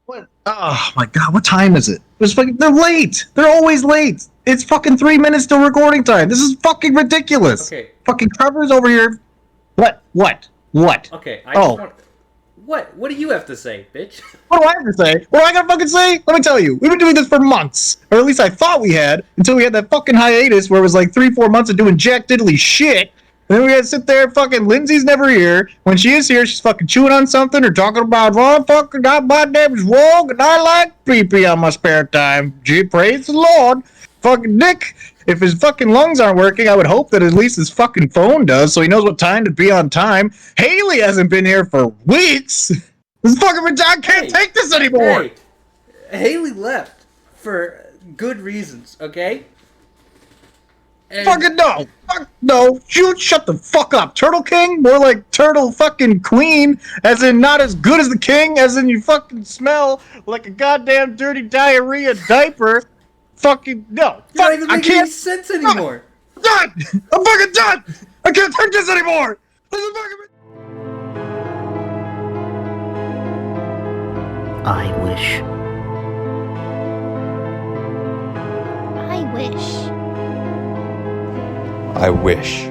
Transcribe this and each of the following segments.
What? Oh my god, what time is it? They're late. They're always late. It's fucking 3 minutes till recording time. This is fucking ridiculous. Okay. Fucking Trevor's over here. What? What? Okay, I Oh. just want... What do you have to say, bitch? What do I have to say? What do I gotta fucking say? Let me tell you. We've been doing this for months. Or at least I thought we had, until we had that fucking hiatus where it was like 3-4 months of doing jack diddly shit. And then we had to sit there, fucking Lindsay's never here. When she is here, she's fucking chewing on something or talking about, oh, fucking, my name's Wogue, and I like pee-pee on my spare time. Gee, praise the Lord. Fucking Nick, if his fucking lungs aren't working, I would hope that at least his fucking phone does, so he knows what time to be on time. Haley hasn't been here for weeks. This fucking I can't take this anymore. Hey, Haley left for good reasons, okay? And fucking no. Fuck no. You shut the fuck up. Turtle King? More like Turtle fucking Queen. As in not as good as the king. As in you fucking smell like a goddamn dirty diarrhea diaper. Fucking no. You're not even making any sense anymore. Done. I'm fucking done. I can't take this anymore. This is fucking... I wish. I wish. I wish.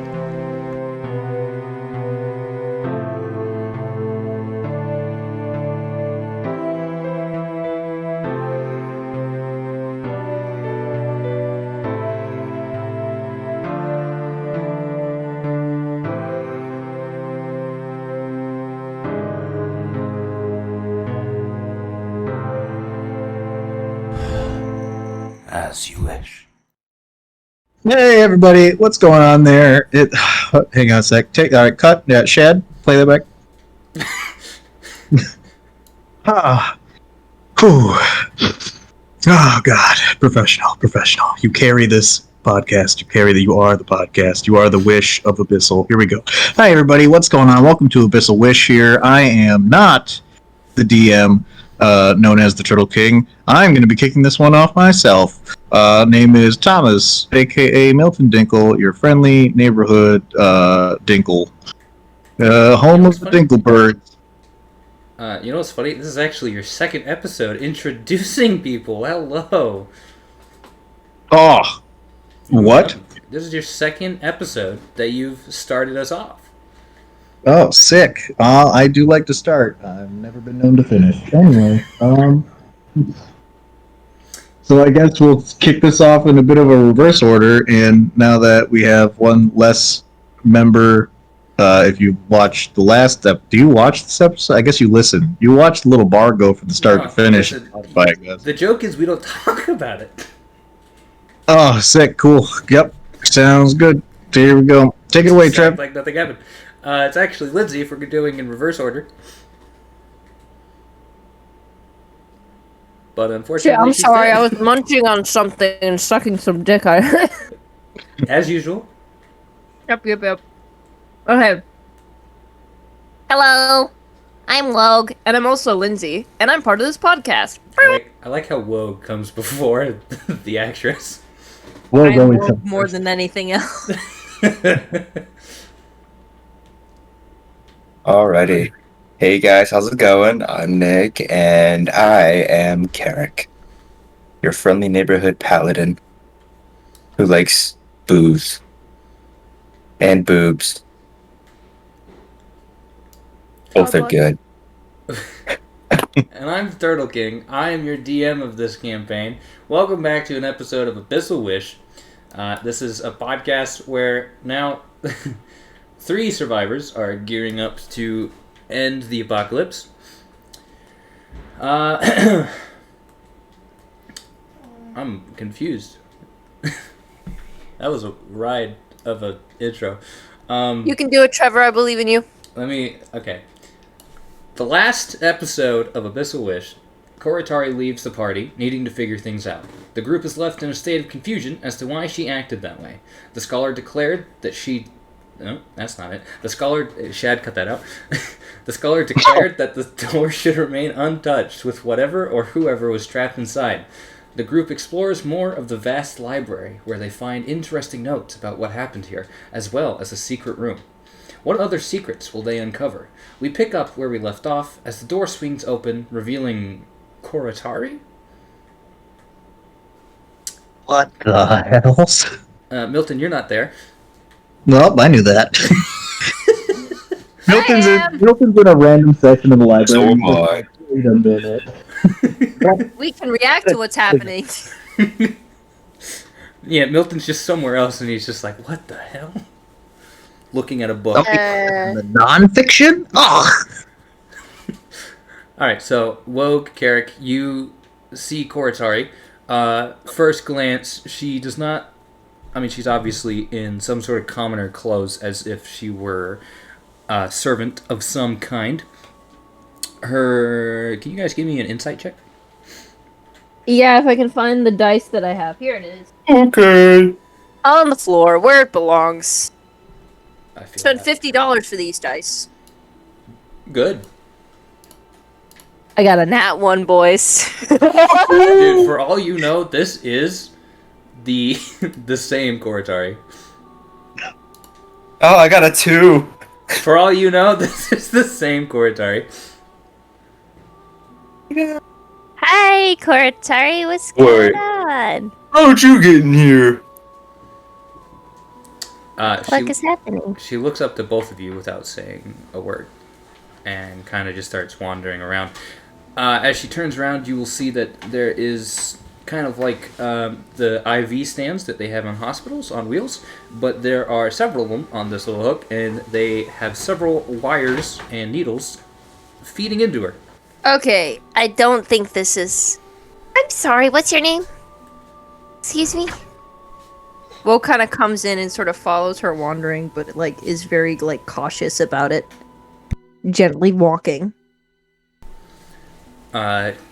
As you wish. Hey everybody, what's going on there? Hang on a sec. Cut. Yeah, Shad, play that back. Oh God, professional. You carry this podcast. You are the podcast. You are the wish of Abyssal. Here we go. Hi everybody, what's going on? Welcome to Abyssal Wish here. I am not the DM known as the Turtle King. I'm going to be kicking this one off myself. Name is Thomas, aka Milton Dinkle, your friendly neighborhood Dinkle. Home of the Dinklebirds. You know what's funny? This is actually your second episode introducing people. Hello. Oh. What? This is your second episode that you've started us off. Oh, sick. I do like to start. I've never been known to finish. Anyway, so I guess we'll kick this off in a bit of a reverse order, and now that we have one less member, if you watched the last do you watch this episode? I guess you listen. You watched the little bar go from the start to finish. The joke is we don't talk about it. Oh, sick. Cool. Yep. Sounds good. Here we go. Take it away, Trev. Like nothing happened. It's actually Lindsay if we're doing in reverse order. But unfortunately, I'm sorry, I was munching on something and sucking some dick out. As usual. Yep. Okay. Hello, I'm Wogue, and I'm also Lindsay, and I'm part of this podcast. I like how Wogue comes before the actress. I'm Wogue more than anything else. Alrighty. Hey guys, how's it going? I'm Nick, and I am Carrick, your friendly neighborhood paladin who likes booze and boobs. Both are good. And I'm Turtle King. I am your DM of this campaign. Welcome back to an episode of Abyssal Wish. This is a podcast where now 3 survivors are gearing up to end the apocalypse. I'm confused. That was a ride of an intro. You can do it, Trevor. I believe in you. Okay. The last episode of Abyssal Wish, Khorra leaves the party, needing to figure things out. The group is left in a state of confusion as to why she acted that way. The scholar declared that she... No, that's not it. The scholar... Shad, cut that out. The scholar declared that the door should remain untouched with whatever or whoever was trapped inside. The group explores more of the vast library, where they find interesting notes about what happened here, as well as a secret room. What other secrets will they uncover? We pick up where we left off as the door swings open, revealing Khorra. What the hell? Milton, you're not there. Nope, I knew that. Milton's in a random section of the library. So am He's I. like, wait a minute. We can react to what's happening. Yeah, Milton's just somewhere else, and he's just like, what the hell? Looking at a book. The nonfiction? Ugh! Alright, so, Wogue, Carrick, you see Khorra. First glance, she does not... I mean, she's obviously in some sort of commoner clothes, as if she were a servant of some kind. Can you guys give me an insight check? Yeah, if I can find the dice that I have. Here it is. Okay. On the floor, where it belongs. I feel Spent that. $50 for these dice. Good. I got a nat 1, boys. Dude, for all you know, this is the same Khorra. Oh, I got a 2. For all you know, this is the same Khorra. Hi, Khorra, what's Wait. going on? How'd you get in here? What is happening? She looks up to both of you without saying a word, and kind of just starts wandering around. As she turns around, you will see that there is kind of like the IV stands that they have in hospitals on wheels, but there are several of them on this little hook, and they have several wires and needles feeding into her. Okay, I don't think this is... I'm sorry, what's your name? Excuse me? Will kind of comes in and sort of follows her wandering, but like is very like cautious about it. Gently walking.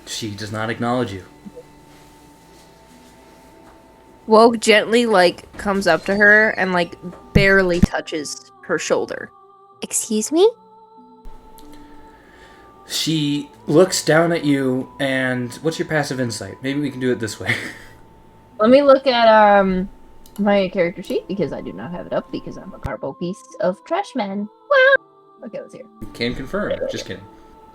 She does not acknowledge you. Woke gently like comes up to her and like barely touches her shoulder. Excuse me? She looks down at you, and what's your passive insight? Maybe we can do it this way. Let me look at my character sheet because I do not have it up because I'm a carbo piece of trash man. Wow. Okay, let's hear. Can confirm. Just kidding.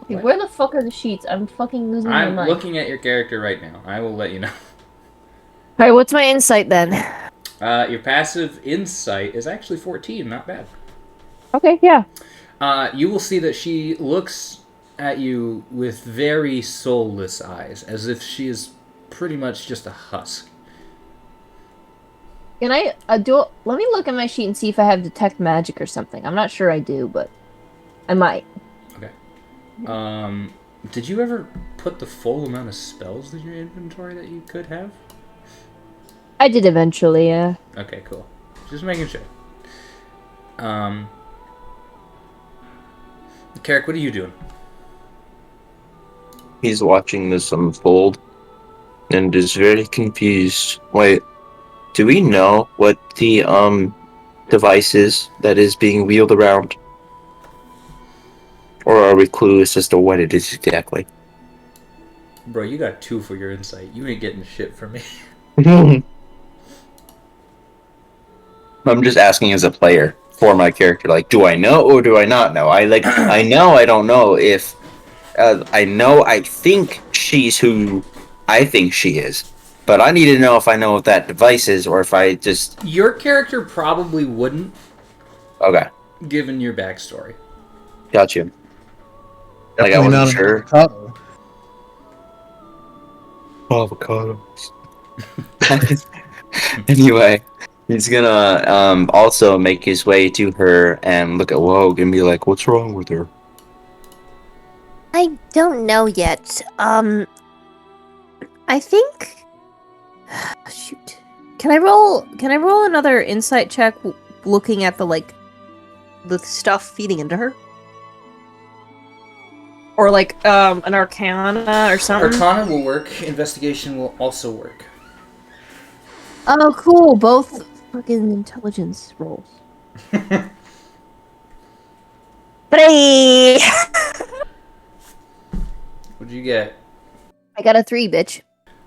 Okay, where the fuck are the sheets? I'm fucking losing my I'm mind. looking at your character right now. I will let you know. Alright, what's my insight then? Your passive insight is actually 14. Not bad. Okay, yeah. You will see that she looks at you with very soulless eyes, as if she is pretty much just a husk. Can I let me look at my sheet and see if I have detect magic or something. I'm not sure I do, but I might. Okay. Did you ever put the full amount of spells in your inventory that you could have? I did eventually, yeah. Okay, cool. Just making sure. Carrick, what are you doing? He's watching this unfold and is very confused. Wait, do we know what the device is that is being wheeled around? Or are we clueless as to what it is exactly? Bro, you got 2 for your insight. You ain't getting shit from me. I'm just asking as a player for my character. Like, do I know or do I not know? I know I don't know if... I think she's who I think she is. But I need to know if I know what that device is or if I just... Your character probably wouldn't, Okay, given your backstory. got you. Like, I Definitely wasn't not sure. an avocado. Avocados. Anyway, he's gonna also make his way to her and look at Wogue and be like, "What's wrong with her?" I don't know yet. I think... Shoot. Can I roll another insight check looking at the stuff feeding into her? Or like an arcana or something? Arcana will work. Investigation will also work. Oh, cool. Both fucking intelligence rolls. 3! What'd you get? I got a 3, bitch.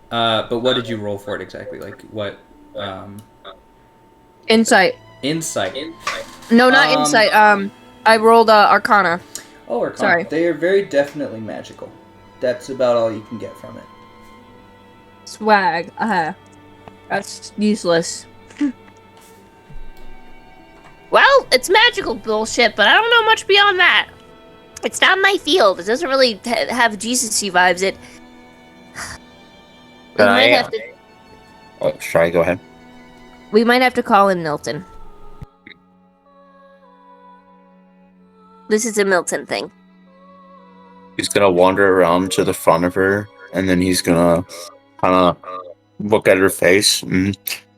But what did you roll for it exactly? Like, what, Insight. Insight. No, not insight. I rolled arcana. Oh, Arcana. Sorry. They are very definitely magical. That's about all you can get from it. Swag. That's useless. Well, it's magical bullshit, but I don't know much beyond that. It's not my field. It doesn't really have Jesus-y vibes. We But might have to. Oh, sorry, go ahead. We might have to call in Milton. This is a Milton thing. He's gonna wander around to the front of her, and then he's gonna kind of look at her face and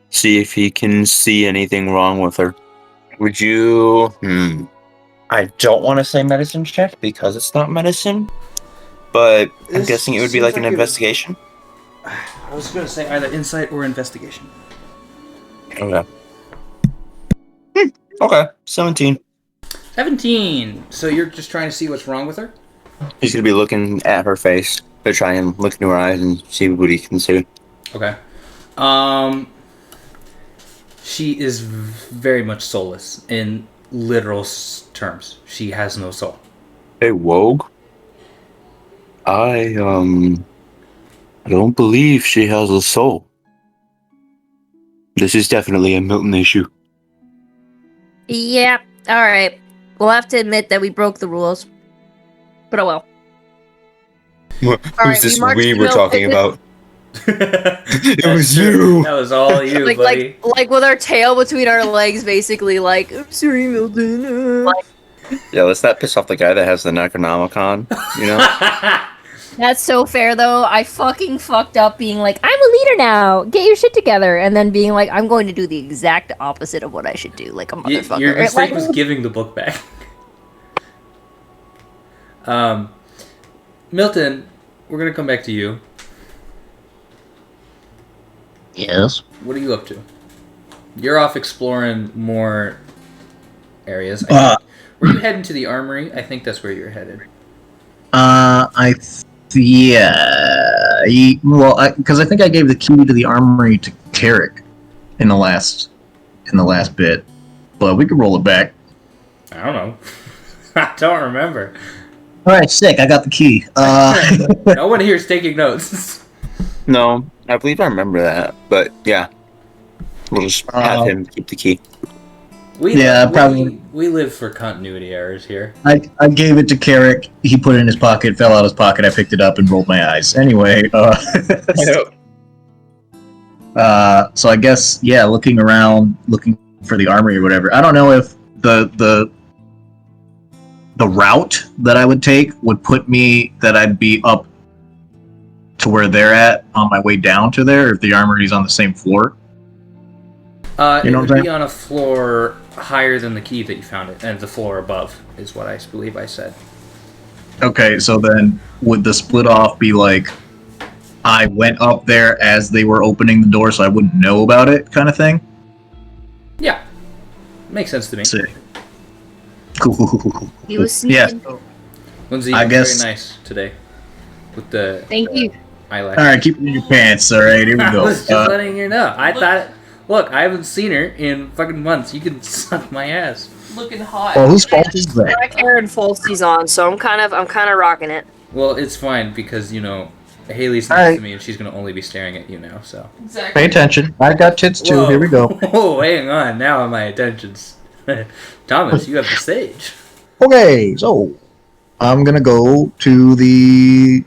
see if he can see anything wrong with her. Would you? I don't want to say medicine check because it's not medicine, but I'm This guessing it would be seems like an like it would- investigation. I was going to say either insight or investigation. Okay. Okay, 17. 17. So you're just trying to see what's wrong with her? He's gonna be looking at her face to try and look into her eyes and see what he can see. Okay. She is very much soulless in literal terms. She has no soul. Hey, Wogue. I don't believe she has a soul. This is definitely a Milton issue. Yeah, alright. We'll have to admit that we broke the rules. But oh well. Who's Alright, this marched we to were talking Milton. about? It That's was true. you. That was all you, buddy. like with our tail between our legs, basically, like, I'm sorry, Milton. Yeah, let's not piss off the guy that has the Necronomicon, you know? That's so fair, though. I fucking fucked up being like, I'm a leader now. Get your shit together. And then being like, I'm going to do the exact opposite of what I should do. Like a motherfucker. Your mistake Like- was giving the book back. Milton, we're gonna come back to you. Yes. What are you up to? You're off exploring more areas. Were you heading to the armory? I think that's where you're headed. Because I think I gave the key to the armory to Carrick in the last bit, but we could roll it back. I don't know. I don't remember. All right, sick. I got the key. No one here is taking notes. No, I believe I remember that, but yeah. We'll just have him keep the key. We live for continuity errors here. I gave it to Carrick. He put it in his pocket, fell out of his pocket. I picked it up and rolled my eyes. Anyway, so I guess looking around, looking for the armory or whatever. I don't know if the route that I would take would put me that I'd be up to where they're at on my way down to there. If the armory's on the same floor, It know would what I'm be on a floor higher than the key that you found it, and the floor above is what I believe I said. okay. So then, would the split off be like I went up there as they were opening the door, so I wouldn't know about it, kind of thing? Yeah, makes sense to me. Sick. Cool. He was sneaking. Yeah. Lindsay, I you're guess- very nice today with the Thank you. eyelash. All right, keep it in your pants. All right, here we I go. was just letting you know. I thought, look, I haven't seen her in fucking months. You can suck my ass. Looking hot. Well, whose fault is that? Black hair and falsies on, so I'm kind of rocking it. Well, it's fine because Haley's All next right. to me and she's gonna only be staring at you now. So. Exactly. Pay attention. I got tits too. Whoa. Here we go. Whoa, hang on. Now my attention's. Thomas, you have the stage. Okay, so I'm gonna go to the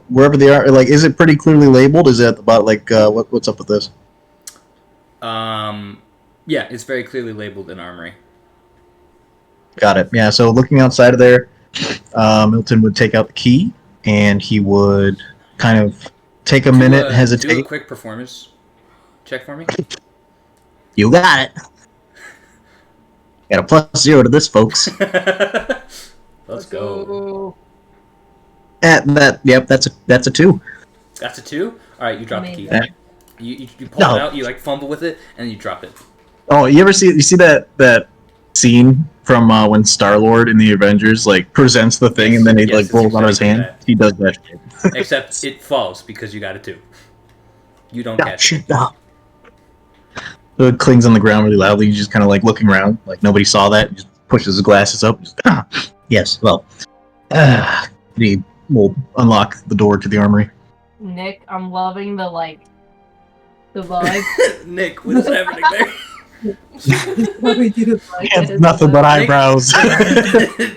wherever they are. Like, is it pretty clearly labeled? Is it at the bottom? Like, what's up with this? Yeah, it's very clearly labeled in armory. Got it. Yeah. So looking outside of there, Milton would take out the key and he would kind of take a minute, Do a hesitate. quick performance check for me. You got it. Got a +0 to this, folks. Let's go. Yep, that's a 2. That's a 2. All right, you drop the key. Amazing. You pull No. it out. You like fumble with it, and you drop it. Oh, you see that scene from when Star-Lord in the Avengers like presents the thing and then he Yes, like it's rolls out of his exactly hand? He does that. Except it falls because you got a 2. You don't Oh, catch shit, it. no. So it clings on the ground really loudly. He's just kind of like looking around, like nobody saw that. He just pushes his glasses up. Just, yes, well, we'll unlock the door to the armory. Nick, I'm loving the vibe. Nick, what is happening there? It's nothing but eyebrows.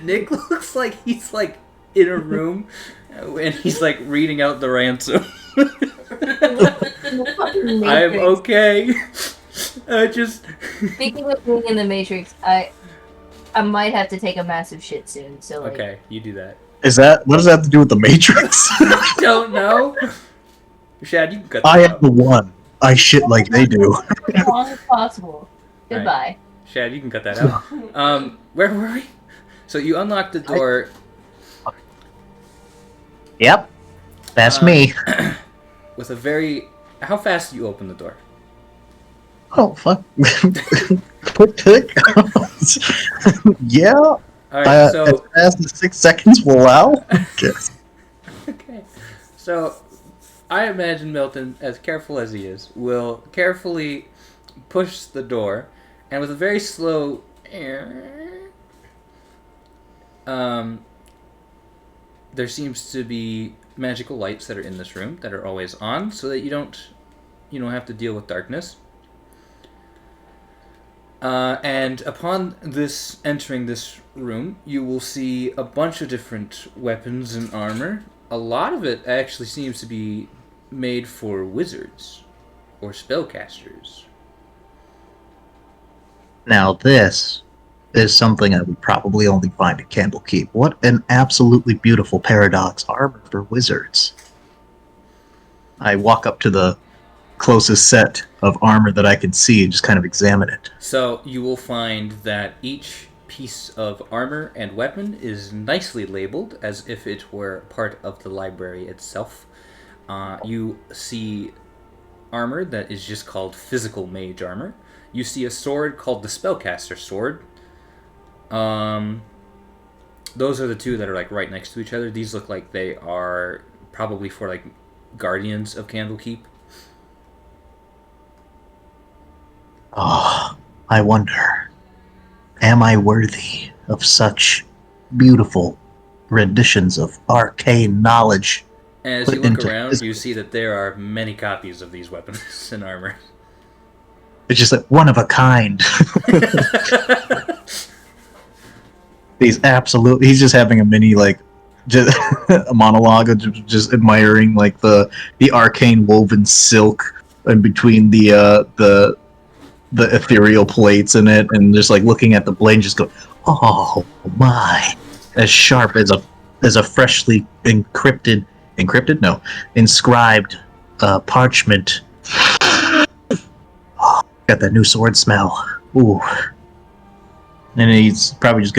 Nick looks like he's like in a room and he's like reading out the ransom. I'm okay. I just. Speaking of being in the Matrix, I might have to take a massive shit soon. So like, Okay, you do that. What does that have to do with the Matrix? I don't know. Shad, you can cut that I am out. the one. I shit like they do. as long as possible. Goodbye. Shad, you can cut that out. Where were we? So you unlock the door. Yep. That's me. With a very. How fast do you open the door? Oh, fuck. Quick tick. Yeah. Alright, so. As fast as 6 seconds will allow? Yes. Okay. So, I imagine Milton, as careful as he is, will carefully push the door, and with a very slow. There seems to be magical lights that are in this room that are always on, so that you don't have to deal with darkness. And upon entering this room, you will see a bunch of different weapons and armor. A lot of it actually seems to be made for wizards or spellcasters. Now this is something I would probably only find at Candlekeep. What an absolutely beautiful paradox armor for wizards. I walk up to the closest set of armor that I can see and just kind of examine it. So you will find that each piece of armor and weapon is nicely labeled as if it were part of the library itself. You see armor that is just called physical mage armor. You see a sword called the spellcaster sword. Those are the two that are like right next to each other. These look like they are probably for like guardians of Candlekeep. Oh, I wonder, am I worthy of such beautiful renditions of arcane knowledge? And as you look around, you see that there are many copies of these weapons and armor. It's just like one of a kind. He's just having a mini just a monologue of just admiring like the arcane woven silk in between the ethereal plates in it, and just like looking at the blade, just go, oh my, as sharp as a freshly inscribed parchment. Oh, got that new sword smell. Ooh. And he's probably just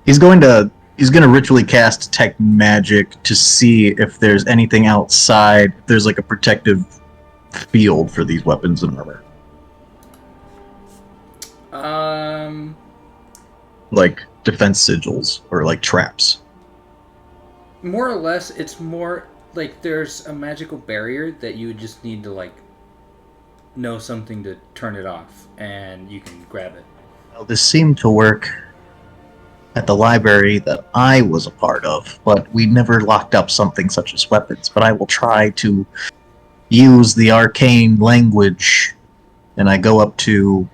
he's going to ritually cast detect magic to see if there's anything outside, if there's like a protective field for these weapons and armor. Like defense sigils or like traps. More or less, it's more like there's a magical barrier that you would just need to like know something to turn it off, and you can grab it. Well, this seemed to work at the library that I was a part of, but we never locked up something such as weapons. But I will try to use the arcane language, and I go up to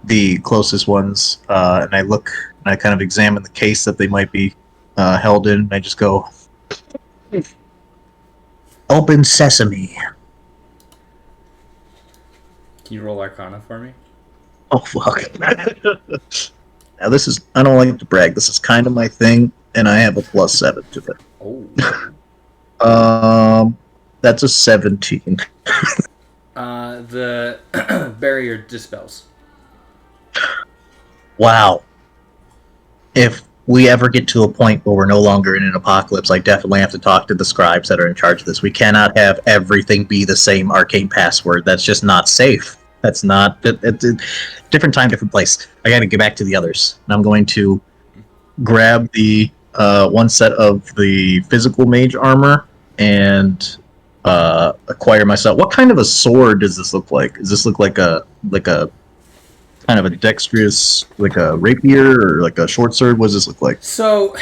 the closest ones, and I look, and I kind of examine the case that they might be held in, and I just go, open sesame. Can you roll Arcana for me? Oh, fuck. Now this is, I don't like to brag, this is kind of my thing, and I have a +7 to it. Oh. That's a 17. The barrier dispels. Wow. If we ever get to a point where we're no longer in an apocalypse, I definitely have to talk to the scribes that are in charge of this. We cannot have everything be the same arcane password. That's just not safe. That's not... It's a different time, different place. I gotta get back to the others. And I'm going to grab the one set of the physical mage armor and acquire myself. What kind of a sword does this look like? Does this look like a kind of a dexterous, like a rapier, or like a short sword? What does this look like? So,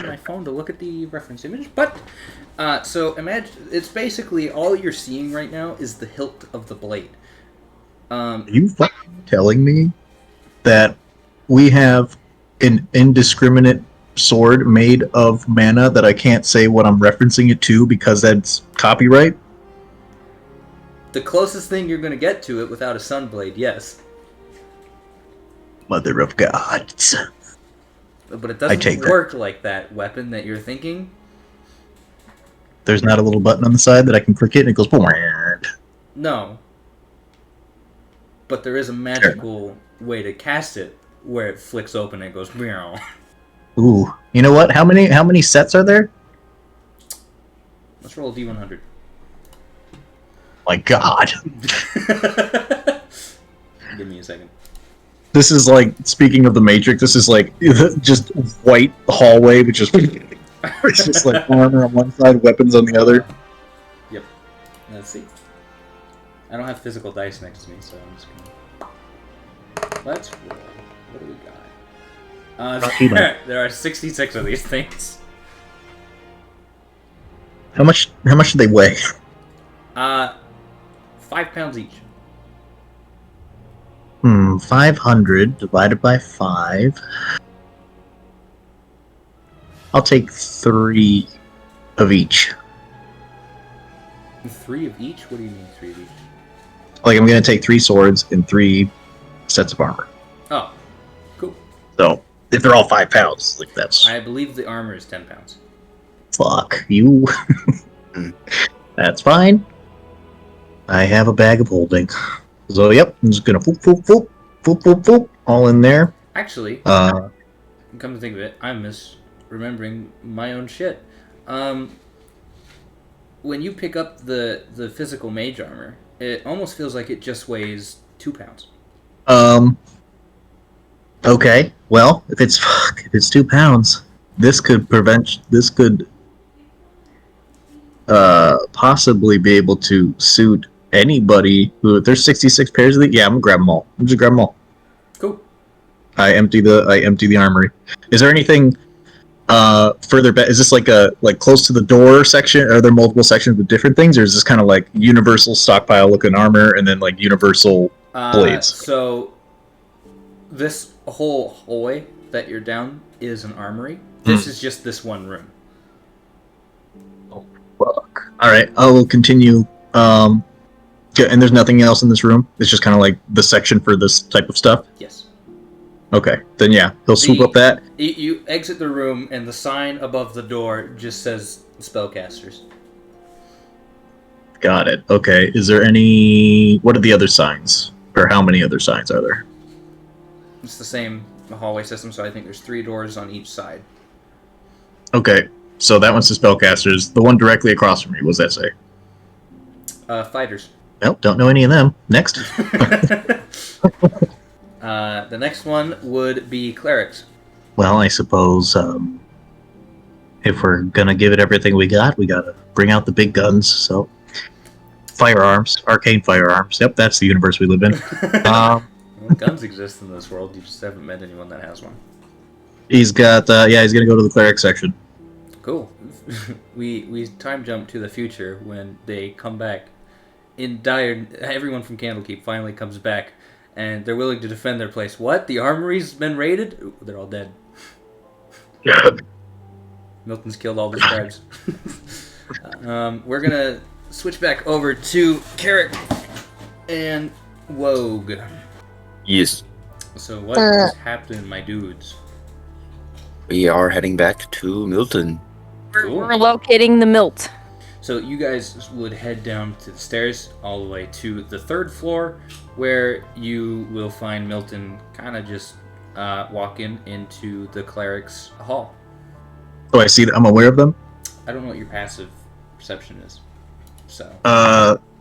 have my phone to look at the reference image. But, so imagine, it's basically all you're seeing right now is the hilt of the blade. Are you fucking telling me that we have an indiscriminate sword made of mana that I can't say what I'm referencing it to because that's copyright? The closest thing you're going to get to it without a sunblade, yes. Mother of gods. But it I take doesn't that. work like that weapon that you're thinking. There's not a little button on the side that I can click it and it goes... No. But there is a magical way to cast it where it flicks open and it goes meow. Ooh. You know what? How many sets are there? Let's roll a D100. My god. Give me a second. This is like, speaking of the Matrix, this is like just white hallway, which is it's just like armor on one side, weapons on the other. Yep. Let's see. I don't have physical dice next to me, so I'm just gonna... Let's roll. What do we got? There are 66 of these things. How much do they weigh? 5 pounds each. 500 divided by 5. I'll take 3 of each. 3 of each? What do you mean 3 of each? Like, I'm gonna take 3 swords and 3 sets of armor. Oh, cool. So, if they're all 5 pounds, like that's... I believe the armor is 10 pounds. Fuck you. That's fine. I have a bag of holding. So, yep, I'm just gonna foop, all in there. Actually, come to think of it, I'm misremembering my own shit. When you pick up the physical mage armor, it almost feels like it just weighs 2 pounds. Okay. Well, if it's 2 pounds, this could possibly be able to suit anybody who, if there's 66 pairs of these, yeah, I'm gonna grab them all. I'm just grab them all. Cool. I empty the armory. Is there anything further back? Is this like close to the door section? Are there multiple sections with different things, or is this kind of like universal stockpile looking armor and then like universal blades? So this whole hallway that you're down is an armory. This is just this one room. Oh, fuck. All right, I will continue. And there's nothing else in this room. It's just kind of like the section for this type of stuff. Yes. Okay, then yeah, he'll swoop up that. You exit the room, and the sign above the door just says spellcasters. Got it. Okay, is there any... What are the other signs? Or how many other signs are there? It's the same hallway system, so I think there's 3 doors on each side. Okay, so that one's the spellcasters. The one directly across from me, what does that say? Fighters. Nope, don't know any of them. Next. The next one would be clerics. Well, I suppose if we're gonna give it everything we gotta bring out the big guns. So, firearms, arcane firearms. Yep, that's the universe we live in. Well, guns exist in this world. You just haven't met anyone that has one. He's got he's gonna go to the cleric section. Cool. we time jump to the future when they come back. In dire, everyone from Candlekeep finally comes back, and they're willing to defend their place. What? The armory's been raided? Ooh, they're all dead. Milton's killed all the scribes. We're gonna switch back over to Carrick and Wogue. Yes. So what is happening, my dudes? We are heading back to Milton. Cool. We're locating the Milt. So you guys would head down to the stairs all the way to the 3rd floor, where you will find Milton kind of just walking into the cleric's hall. Oh, I see that. I'm aware of them. I don't know what your passive perception is, so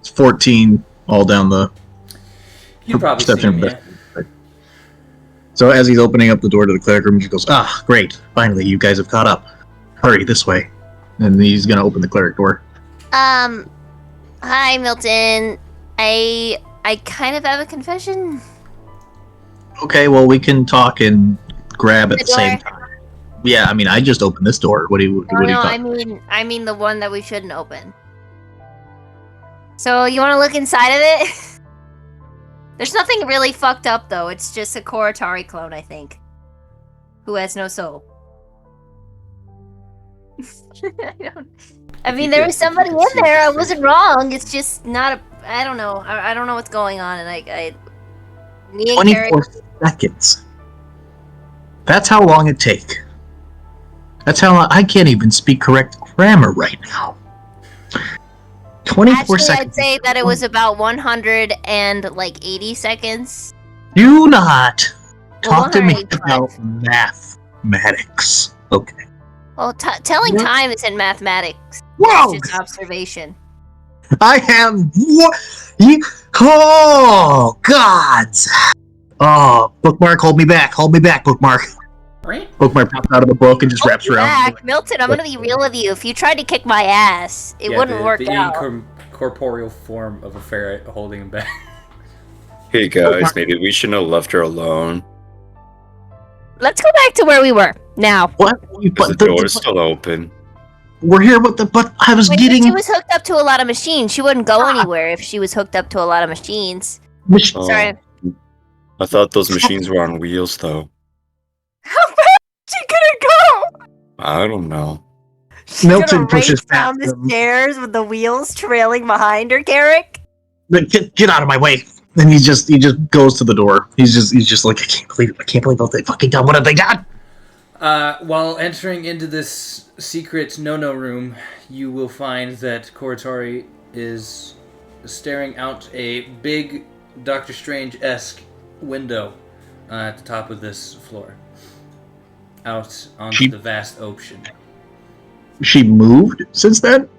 It's 14 all down the you probably see him, yeah. So as he's opening up the door to the cleric room, he goes, "Ah, great! Finally, you guys have caught up. Hurry this way." And he's gonna open the cleric door. Hi, Milton. I kind of have a confession. Okay, well, we can talk and grab at the same time. Yeah, I mean, I just opened this door. What do you No, talking? I mean the one that we shouldn't open. So you want to look inside of it? There's nothing really fucked up though. It's just a Khorra clone, I think, who has no soul. I mean, there was somebody in there. I wasn't wrong. It's just not a. I don't know. I don't know what's going on, and me and 24 seconds. That's how long it take. That's how long. I can't even speak correct grammar right now. 24 Actually, seconds. I'd say that it was about 180 seconds. Do not Well, talk to me 185. about mathematics. Okay. Well, telling time isn't mathematics. Whoa! It's just observation. I am what? Oh gods! Oh, bookmark, hold me back, bookmark. Right? Bookmark pops out of the book and just wraps around. Back. Milton, I'm gonna be real with you. If you tried to kick my ass, it wouldn't work out. The incorporeal form of a ferret holding him back. Hey guys, maybe we shouldn't have left her alone. Let's go back to where we were now. What? Because the door's still open. We're here, but I was getting. She was hooked up to a lot of machines. She wouldn't go anywhere if she was hooked up to a lot of machines. Oh, Sorry. I thought those machines were on wheels, though. How fast is she gonna go? I don't know. She's Milton gonna pushes race down past the them. stairs with the wheels trailing behind her, Garrick. Get out of my way! And he just goes to the door. He's just like, I can't believe what they fucking done. What have they done? While entering into this secret no-no room, you will find that Khorra is staring out a big Doctor Strange-esque window at the top of this floor, out onto the vast ocean. She moved since then?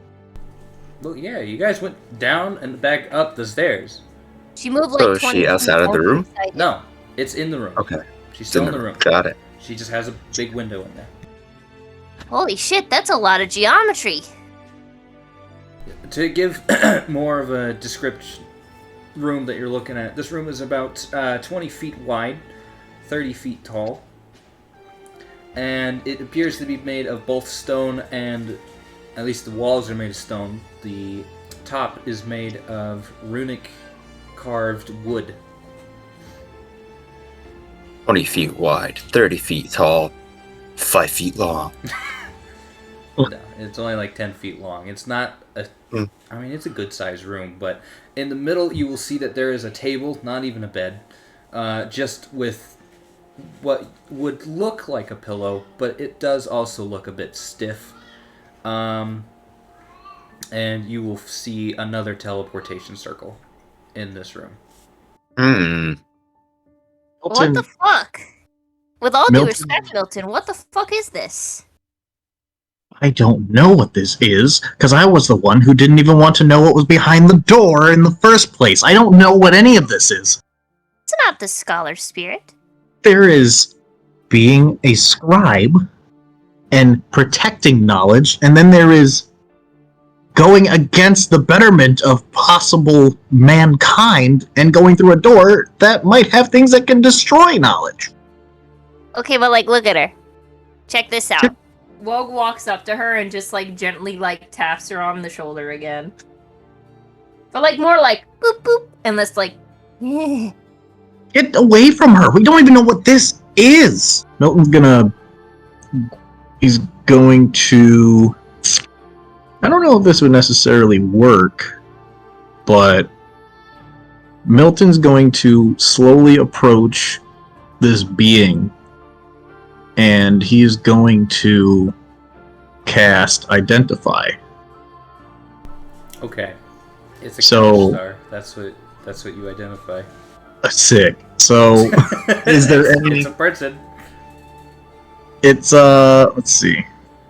Well, yeah, you guys went down and back up the stairs. She moved like So is 20 she outside of the room? No, it's in the room. Okay. She's still in the room. Got it. She just has a big window in there. Holy shit, that's a lot of geometry. To give more of a description room that you're looking at, this room is about 20 feet wide, 30 feet tall, and it appears to be made of both stone and, at least the walls are made of stone. The top is made of runic carved wood. 20 feet wide, 30 feet tall, 5 feet long. No, it's only like 10 feet long. It's not a... Mm. I mean, it's a good-sized room, but in the middle you will see that there is a table, not even a bed, just with what would look like a pillow, but it does also look a bit stiff. And you will see another teleportation circle in this room. What the fuck? With all due Milton. respect, Milton, what the fuck is this? I don't know what this is, because I was the one who didn't even want to know what was behind the door in the first place. I don't know what any of this is. It's not the scholar spirit. There is being a scribe and protecting knowledge, and then there is going against the betterment of possible mankind and going through a door that might have things that can destroy knowledge. Okay, but like, look at her. Check this out. Wogue walks up to her and just like gently like taps her on the shoulder again. But like more like boop boop and less like Get away from her. We don't even know what this is. He's going to... I don't know if this would necessarily work, but Milton's going to slowly approach this being, and he's going to cast Identify. Okay. It's a So- star. That's what you identify. Sick. So, is there any... It's a person. It's, let's see.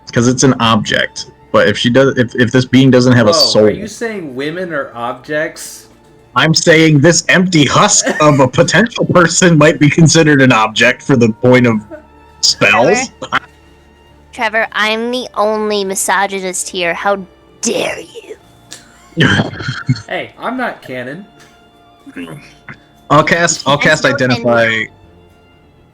Because it's an object. But if this being doesn't have a soul... Are you saying women are objects? I'm saying this empty husk of a potential person might be considered an object for the point of spells. Trevor, I'm the only misogynist here. How dare you? Hey, I'm not canon. I'll cast Milton. Identify.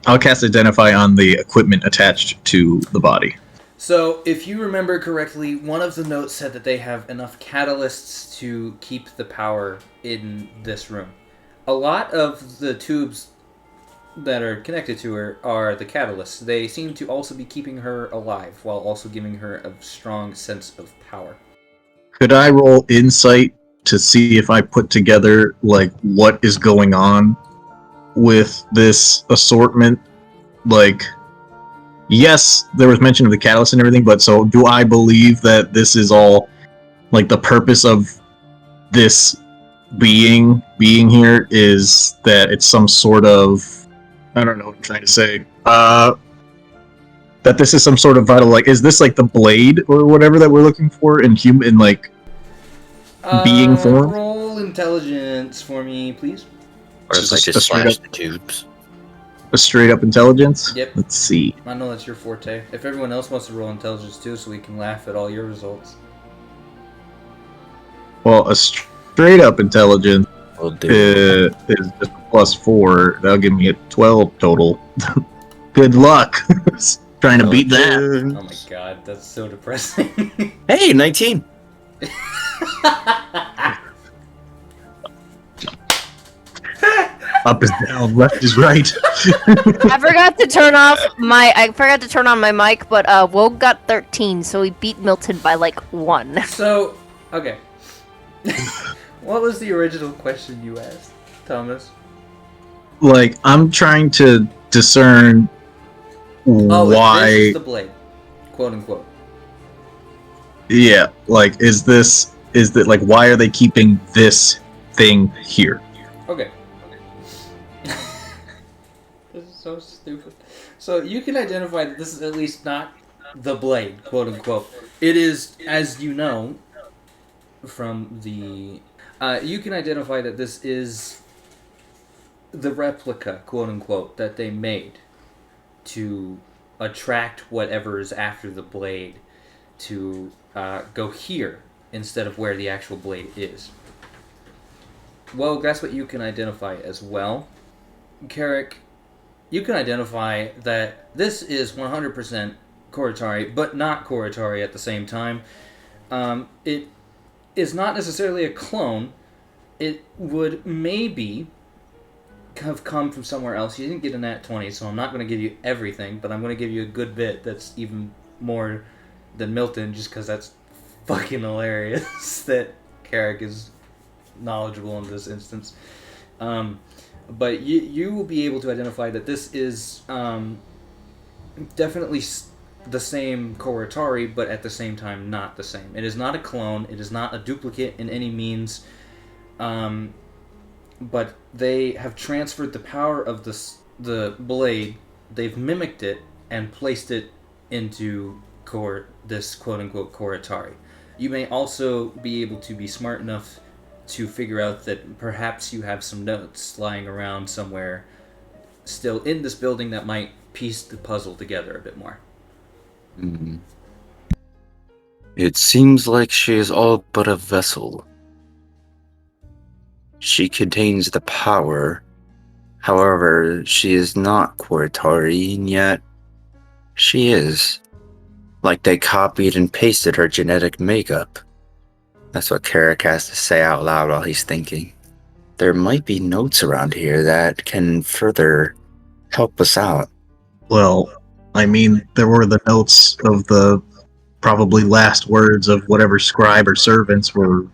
I'll cast Identify on the equipment attached to the body. So, if you remember correctly, one of the notes said that they have enough catalysts to keep the power in this room. A lot of the tubes that are connected to her are the catalysts. They seem to also be keeping her alive, while also giving her a strong sense of power. Could I roll insight to see if I put together, like, what is going on with this assortment? Like, yes, there was mention of the catalyst and everything, but so do I believe that this is all, like, the purpose of this being here is that it's some sort of, I don't know what I'm trying to say, that this is some sort of vital, like, is this like the blade or whatever that we're looking for in human, like, being form? Roll intelligence for me, please. Or if I Just a just straight slash up- the tubes. A straight up intelligence? Yep. Let's see. I know that's your forte. If everyone else wants to roll intelligence too, so we can laugh at all your results. Well, a straight up intelligence Will do. is just a +4. That'll give me a 12 total. Good luck trying to beat that. Oh my god, that's so depressing. Hey, 19. Up is down, left is right. I forgot to turn on my mic, but Wogue got 13, so he beat Milton by like 1. So, okay. What was the original question you asked, Thomas? Like, I'm trying to discern Oh, this why. is the blade, quote unquote. Yeah, like, is that, like, why are they keeping this thing here? Okay. This is so stupid. So you can identify that this is at least not the blade, quote unquote. It is, as you know, from the... you can identify that this is the replica, quote unquote, that they made to attract whatever is after the blade to go here instead of where the actual blade is. Well, that's what you can identify as well. Carrick, you can identify that this is 100% Khorra, but not Khorra at the same time. It is not necessarily a clone. It would maybe have come from somewhere else. You didn't get a nat 20, so I'm not going to give you everything, but I'm going to give you a good bit that's even more than Milton, just because that's fucking hilarious that Carrick is knowledgeable in this instance. But you will be able to identify that this is definitely the same Khorra, but at the same time not the same. It is not a clone. It is not a duplicate in any means. But they have transferred the power of the blade. They've mimicked it and placed it into this quote-unquote Khorra. You may also be able to be smart enough to figure out that perhaps you have some notes lying around somewhere still in this building that might piece the puzzle together a bit more. Mm. It seems like she is all but a vessel. She contains the power. However, she is not Khorra, and yet she is. Like they copied and pasted her genetic makeup. That's what Carrick has to say out loud while he's thinking. There might be notes around here that can further help us out. Well, I mean, there were the notes of the probably last words of whatever scribe or servants were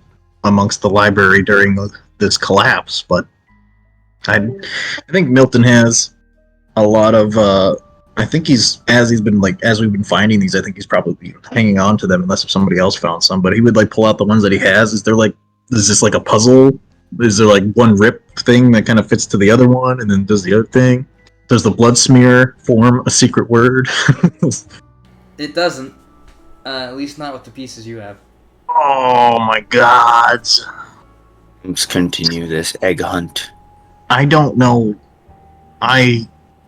amongst the library during this collapse, but I think Milton has a lot of I think as we've been finding these, I think he's probably hanging on to them unless somebody else found some, but he would like pull out the ones that he has. Is this like a puzzle? Is there like one rip thing that kind of fits to the other one and then does the other thing? Does the blood smear form a secret word? It doesn't. At least not with the pieces you have. Oh my god. Let's continue this egg hunt. I don't know.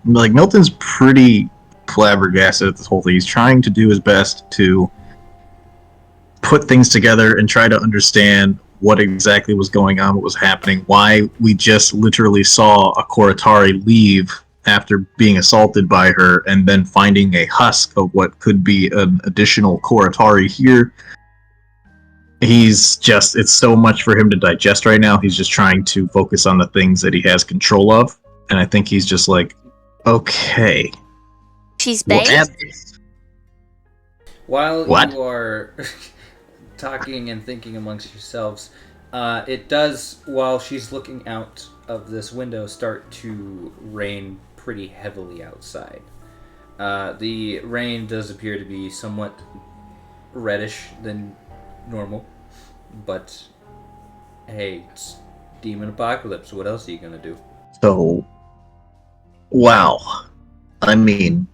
Milton's pretty flabbergasted at this whole thing. He's trying to do his best to put things together and try to understand what exactly was going on, what was happening, why we just literally saw a Khorra leave after being assaulted by her and then finding a husk of what could be an additional Koratari here. It's so much for him to digest right now. He's just trying to focus on the things that he has control of. And I think he's just like, okay. She's We'll baked? add this. While What? you are talking and thinking amongst yourselves, it does, while she's looking out of this window, start to rain pretty heavily outside. The rain does appear to be somewhat reddish than normal, but hey, it's Demon Apocalypse. What else are you gonna do? So, wow. I mean,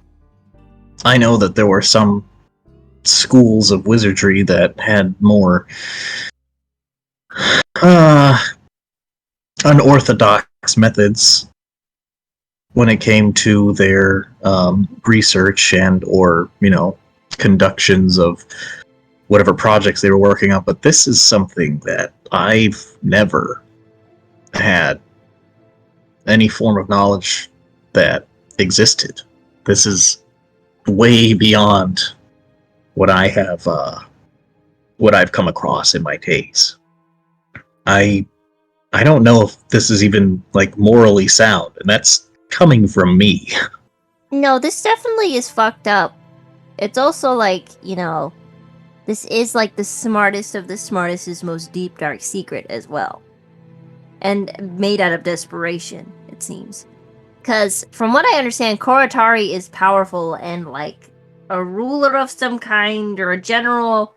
I know that there were some schools of wizardry that had more unorthodox methods when it came to their research and or conductions of whatever projects they were working on, but this is something that I've never had any form of knowledge that existed. This is way beyond what I've come across in my days. I don't know if this is even like morally sound, and that's coming from me. No, this definitely is fucked up. It's also like, this is like the smartest of the smartest's most deep, dark secret as well. And made out of desperation, it seems. Because from what I understand, Koratari is powerful and like a ruler of some kind or a general.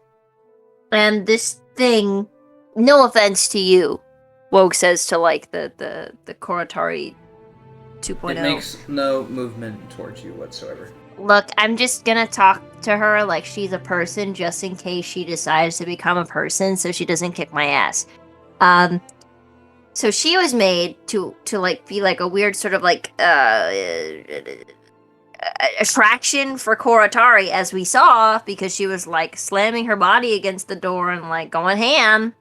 And this thing, no offense to you, Wogue says to like the Koratari 2.0. It makes no movement towards you whatsoever. Look, I'm just gonna talk to her like she's a person just in case she decides to become a person so she doesn't kick my ass. So she was made to like be like a weird sort of like attraction for Koratari, as we saw, because she was like slamming her body against the door and like going ham.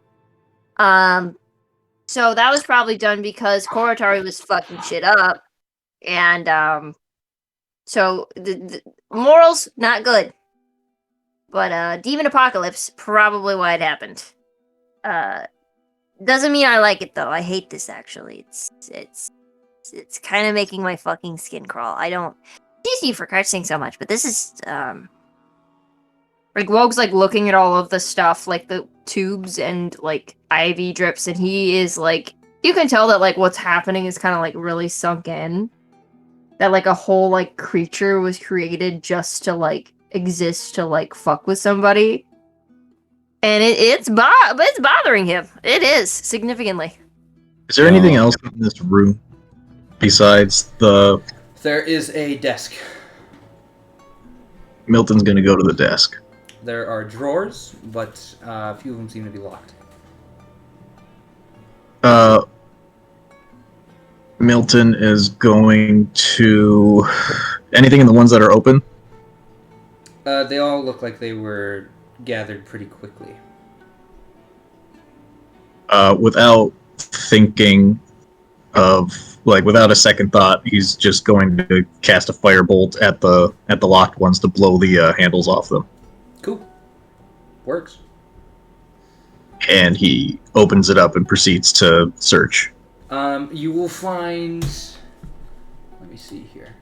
So that was probably done because Koratari was fucking shit up. And so the morals not good. But Demon Apocalypse, probably why it happened. Doesn't mean I like it though. I hate this actually. It's kind of making my fucking skin crawl. I don't excuse you for cursing so much, but this is like Wogue's like looking at all of the stuff, like the tubes and like IV drips, and he is like, you can tell that like what's happening is kind of like really sunk in. That like a whole like creature was created just to like exist to like fuck with somebody. And it's bothering him. It is significantly. Is there anything else in this room besides the... There is a desk. Milton's gonna go to the desk. There are drawers, but a few of them seem to be locked. Milton is going to... Anything in the ones that are open? They all look like they were gathered pretty quickly. Without thinking of, like, without a second thought, he's just going to cast a firebolt at the locked ones to blow the handles off them. Cool. Works. And he opens it up and proceeds to search. You will find... Let me see here.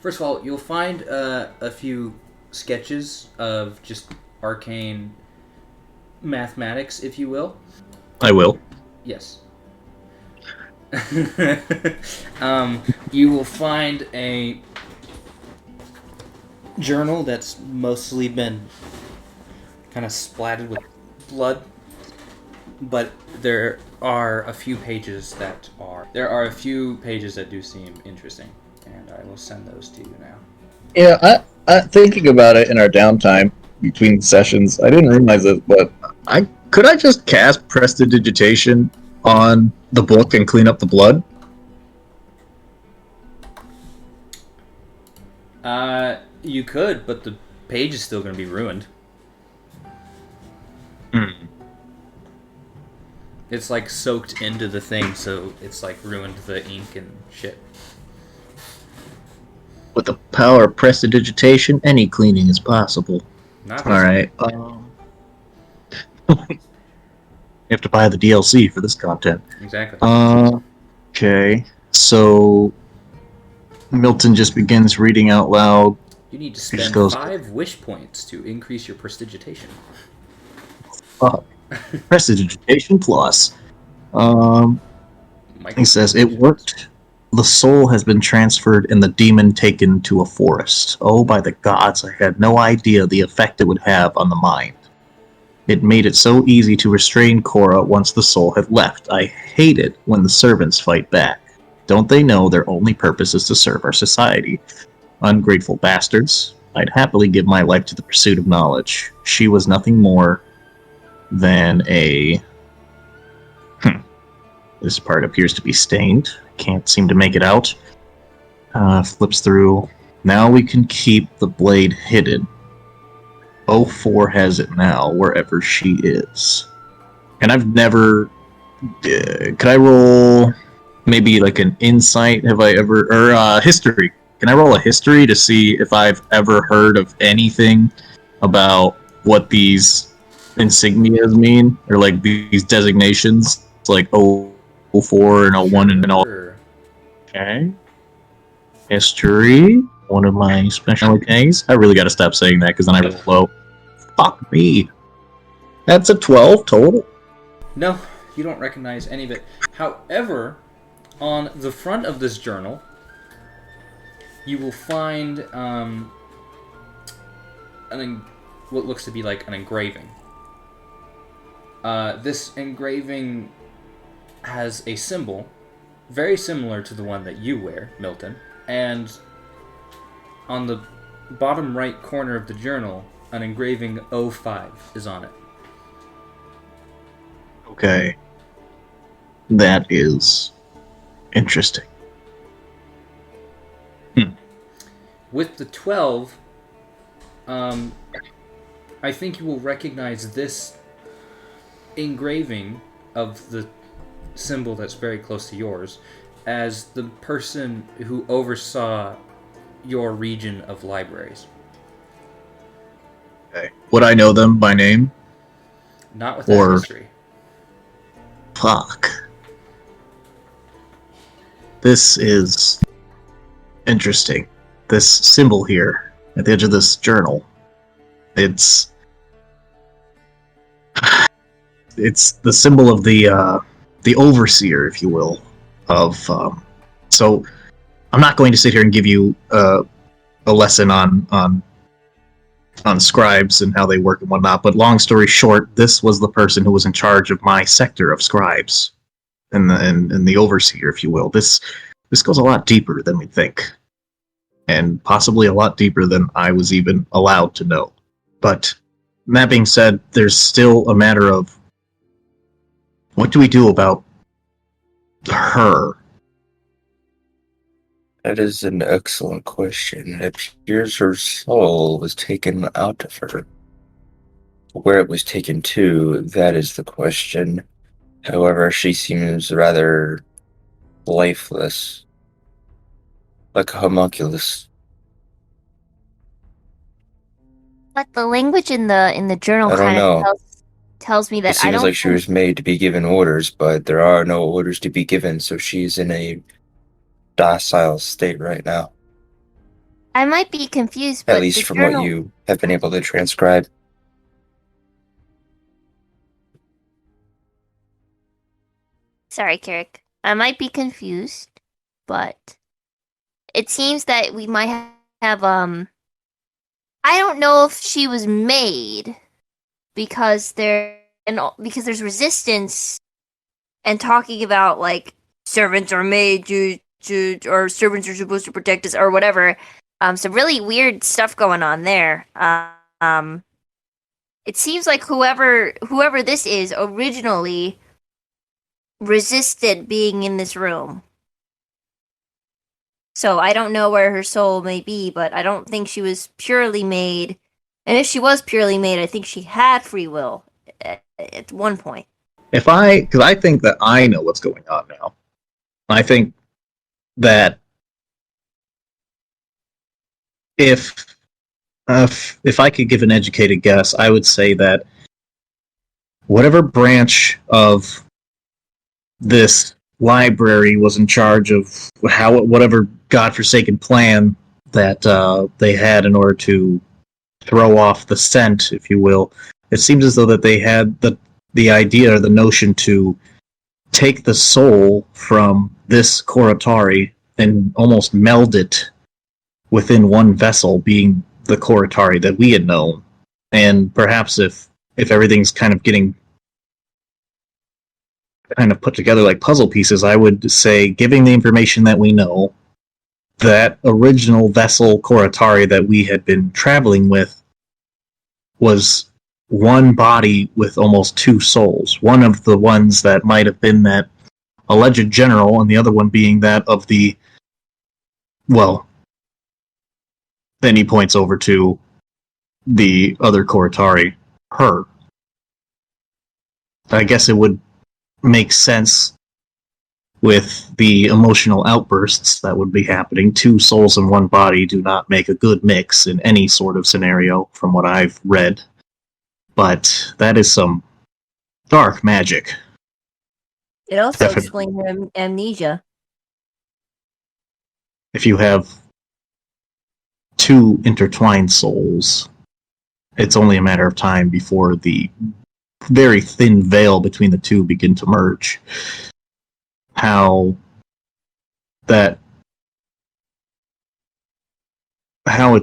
First of all, you'll find a few sketches of just arcane mathematics, if you will. I will. Yes. You will find a journal that's mostly been kind of splattered with blood, but there are a few pages that do seem interesting, and I will send those to you now. Yeah, I thinking about it in our downtime between sessions, I didn't realize it, but could I just cast Prestidigitation on the book and clean up the blood? You could, but the page is still going to be ruined. It's like soaked into the thing, so it's like ruined the ink and shit. With the power of prestidigitation, any cleaning is possible. Not this All right. You have to buy the DLC for this content. Exactly. Okay. So Milton just begins reading out loud. You need to He just spend goes, 5 wish points to increase your prestidigitation. Prestidigitation plus. He says, it Microtransactions. worked. The soul has been transferred and the demon taken to a forest. Oh, by the gods, I had no idea the effect it would have on the mind. It made it so easy to restrain Khorra once the soul had left. I hate it when the servants fight back. Don't they know their only purpose is to serve our society? Ungrateful bastards. I'd happily give my life to the pursuit of knowledge. She was nothing more than a... This part appears to be stained. Can't seem to make it out. Flips through. Now we can keep the blade hidden. 04 has it now, wherever she is. And I've never... could I roll maybe like an insight? Have I ever... Or history. Can I roll a history to see if I've ever heard of anything about what these insignias mean? Or like these designations? It's like 04 and 01 and all. Sure. Okay. History. One of my specialties. I really gotta stop saying that because then I roll low. Fuck me. That's a 12 total. No, you don't recognize any of it. However, on the front of this journal, you will find what looks to be like an engraving. This engraving has a symbol very similar to the one that you wear, Milton, and on the bottom right corner of the journal, an engraving 05 is on it. Okay. That is interesting. With the 12, I think you will recognize this engraving of the symbol that's very close to yours as the person who oversaw your region of libraries. Okay. Would I know them by name? Not with that Or- history. Fuck. This is interesting. This symbol here at the edge of this journal. It's the symbol of the overseer, if you will, of so I'm not going to sit here and give you a lesson on scribes and how they work and whatnot, but long story short, this was the person who was in charge of my sector of scribes and the overseer, if you will. This goes a lot deeper than we think, and possibly a lot deeper than I was even allowed to know. But that being said, there's still a matter of what do we do about her? That is an excellent question. It appears her soul was taken out of her. Where it was taken to, that is the question. However, she seems rather lifeless. Like a homunculus. But the language in the journal I don't kind know. of tells me It that I seems don't like she was made to be given orders, but there are no orders to be given, so she's in a docile state right now. I might be confused, At but least the from journal, what you have been able to transcribe. sorry, Carrick. I might be confused, but it seems that we might have I don't know if she was made because because there's resistance and talking about like servants are made or servants are supposed to protect us or whatever. Some really weird stuff going on there. It seems like whoever this is originally resisted being in this room. So I don't know where her soul may be, but I don't think she was purely made. And if she was purely made, I think she had free will at one point. Because I think that I know what's going on now. I think that if I could give an educated guess, I would say that whatever branch of this library was in charge of whatever godforsaken plan that they had in order to throw off the scent, if you will. It seems as though that they had the idea or the notion to take the soul from this Khorra and almost meld it within one vessel, being the Khorra that we had known. And perhaps if everything's kind of getting kind of put together like puzzle pieces, I would say, giving the information that we know, that original vessel Khorra that we had been traveling with was one body with almost two souls. One of the ones that might have been that alleged general, and the other one being that of the, well, then he points over to the other Khorra, her. I guess it would make sense with the emotional outbursts that would be happening. Two souls in one body do not make a good mix in any sort of scenario, from what I've read. But that is some dark magic. It also Definitely. explains amnesia. If you have two intertwined souls, it's only a matter of time before the very thin veil between the two begin to merge. How it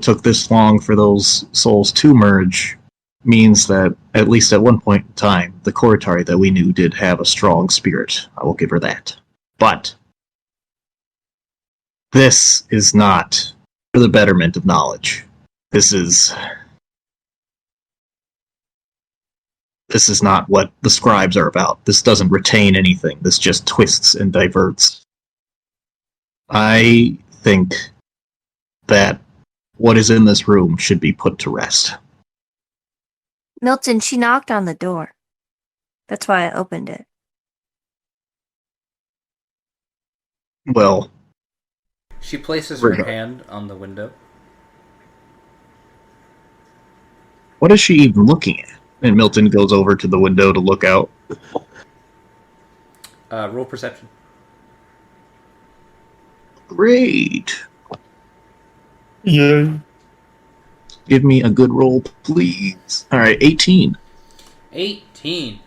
took this long for those souls to merge means that, at least at one point in time, the Khorra that we knew did have a strong spirit. I will give her that. But this is not for the betterment of knowledge. This is not what the scribes are about. This doesn't retain anything. This just twists and diverts. I think that what is in this room should be put to rest. Milton, she knocked on the door. That's why I opened it. Well, She places her hand on the window. what is she even looking at? And Milton goes over to the window to look out. Roll perception. Great. Yeah. Give me a good roll, please. Alright, 18. 18.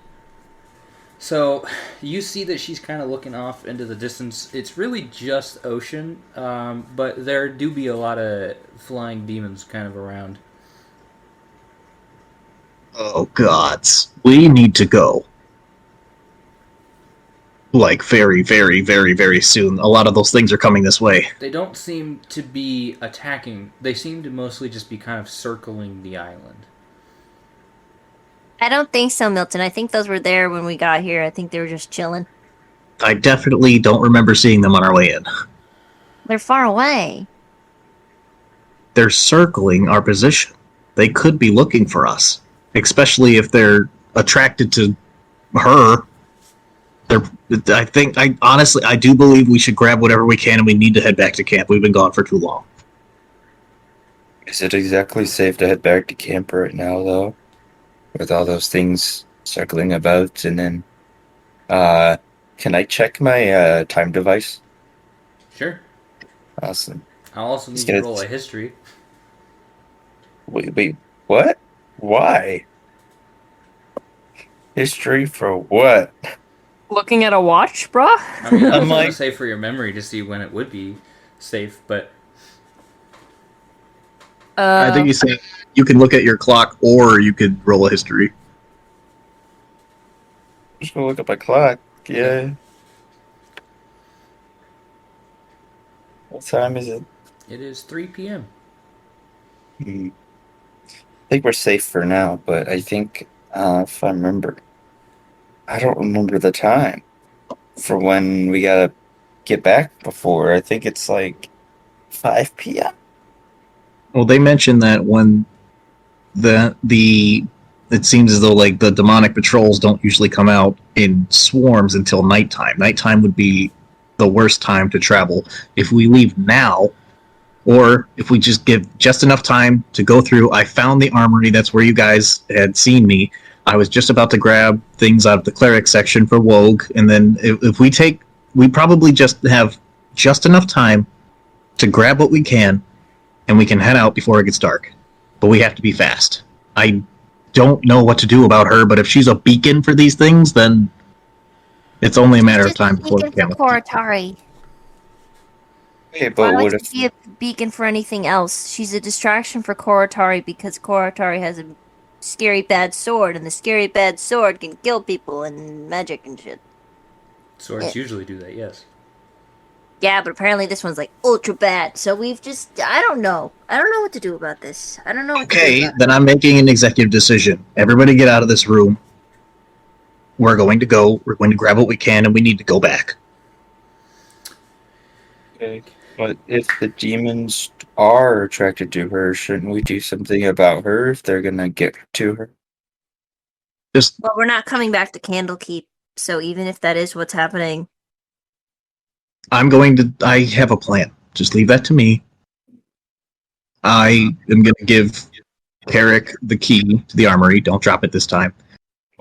So, you see that she's kind of looking off into the distance. It's really just ocean, but there do be a lot of flying demons kind of around. Oh, gods. We need to go. Like, very, very, very, very soon. A lot of those things are coming this way. They don't seem to be attacking. They seem to mostly just be kind of circling the island. I don't think so, Milton. I think those were there when we got here. I think they were just chilling. I definitely don't remember seeing them on our way in. They're far away. They're circling our position. They could be looking for us. Especially if they're attracted to her. I do believe we should grab whatever we can, and we need to head back to camp. We've been gone for too long. Is it exactly safe to head back to camp right now, though? With all those things circling about, and then... can I check my time device? Sure. Awesome. I'll also need to roll a history. Wait, what? Why? History for what? Looking at a watch, brah? I mean, I was I'm going like- to say for your memory to see when it would be safe, but... I think he's saying you can look at your clock, or you could roll a history. Just gonna look at my clock. Yeah. What time is it? It is 3 p.m. I think we're safe for now, but I think, if I remember, I don't remember the time for when we gotta get back before. I think it's like 5 p.m. Well, they mentioned that when it seems as though like the demonic patrols don't usually come out in swarms until nighttime. Nighttime would be the worst time to travel. If we leave now, or if we just give just enough time to go through. I found the armory. That's where you guys had seen me. I was just about to grab things out of the cleric section for Wogue, and then if we probably just have just enough time to grab what we can, and we can head out before it gets dark. But we have to be fast. I don't know what to do about her, but if she's a beacon for these things, then it's only a matter of time before we beacon can. for Koratari. Okay, Why but would what she if be a beacon for anything else? She's a distraction for Koratari because Koratari has a scary bad sword, and the scary bad sword can kill people and magic and shit. Swords Yeah. usually do that, yes. Yeah, but apparently this one's like ultra bad. So we've just I don't know. I don't know what to do about this. I don't know what to do Okay, about it. then I'm making an executive decision. Everybody get out of this room. We're going to go. We're going to grab what we can, and we need to go back. Okay, but if the demons are attracted to her, shouldn't we do something about her if they're gonna get to her? Just Well, we're not coming back to Candlekeep, so even if that is what's happening, I have a plan. Just leave that to me. I am going to give Carrick the key to the armory. Don't drop it this time.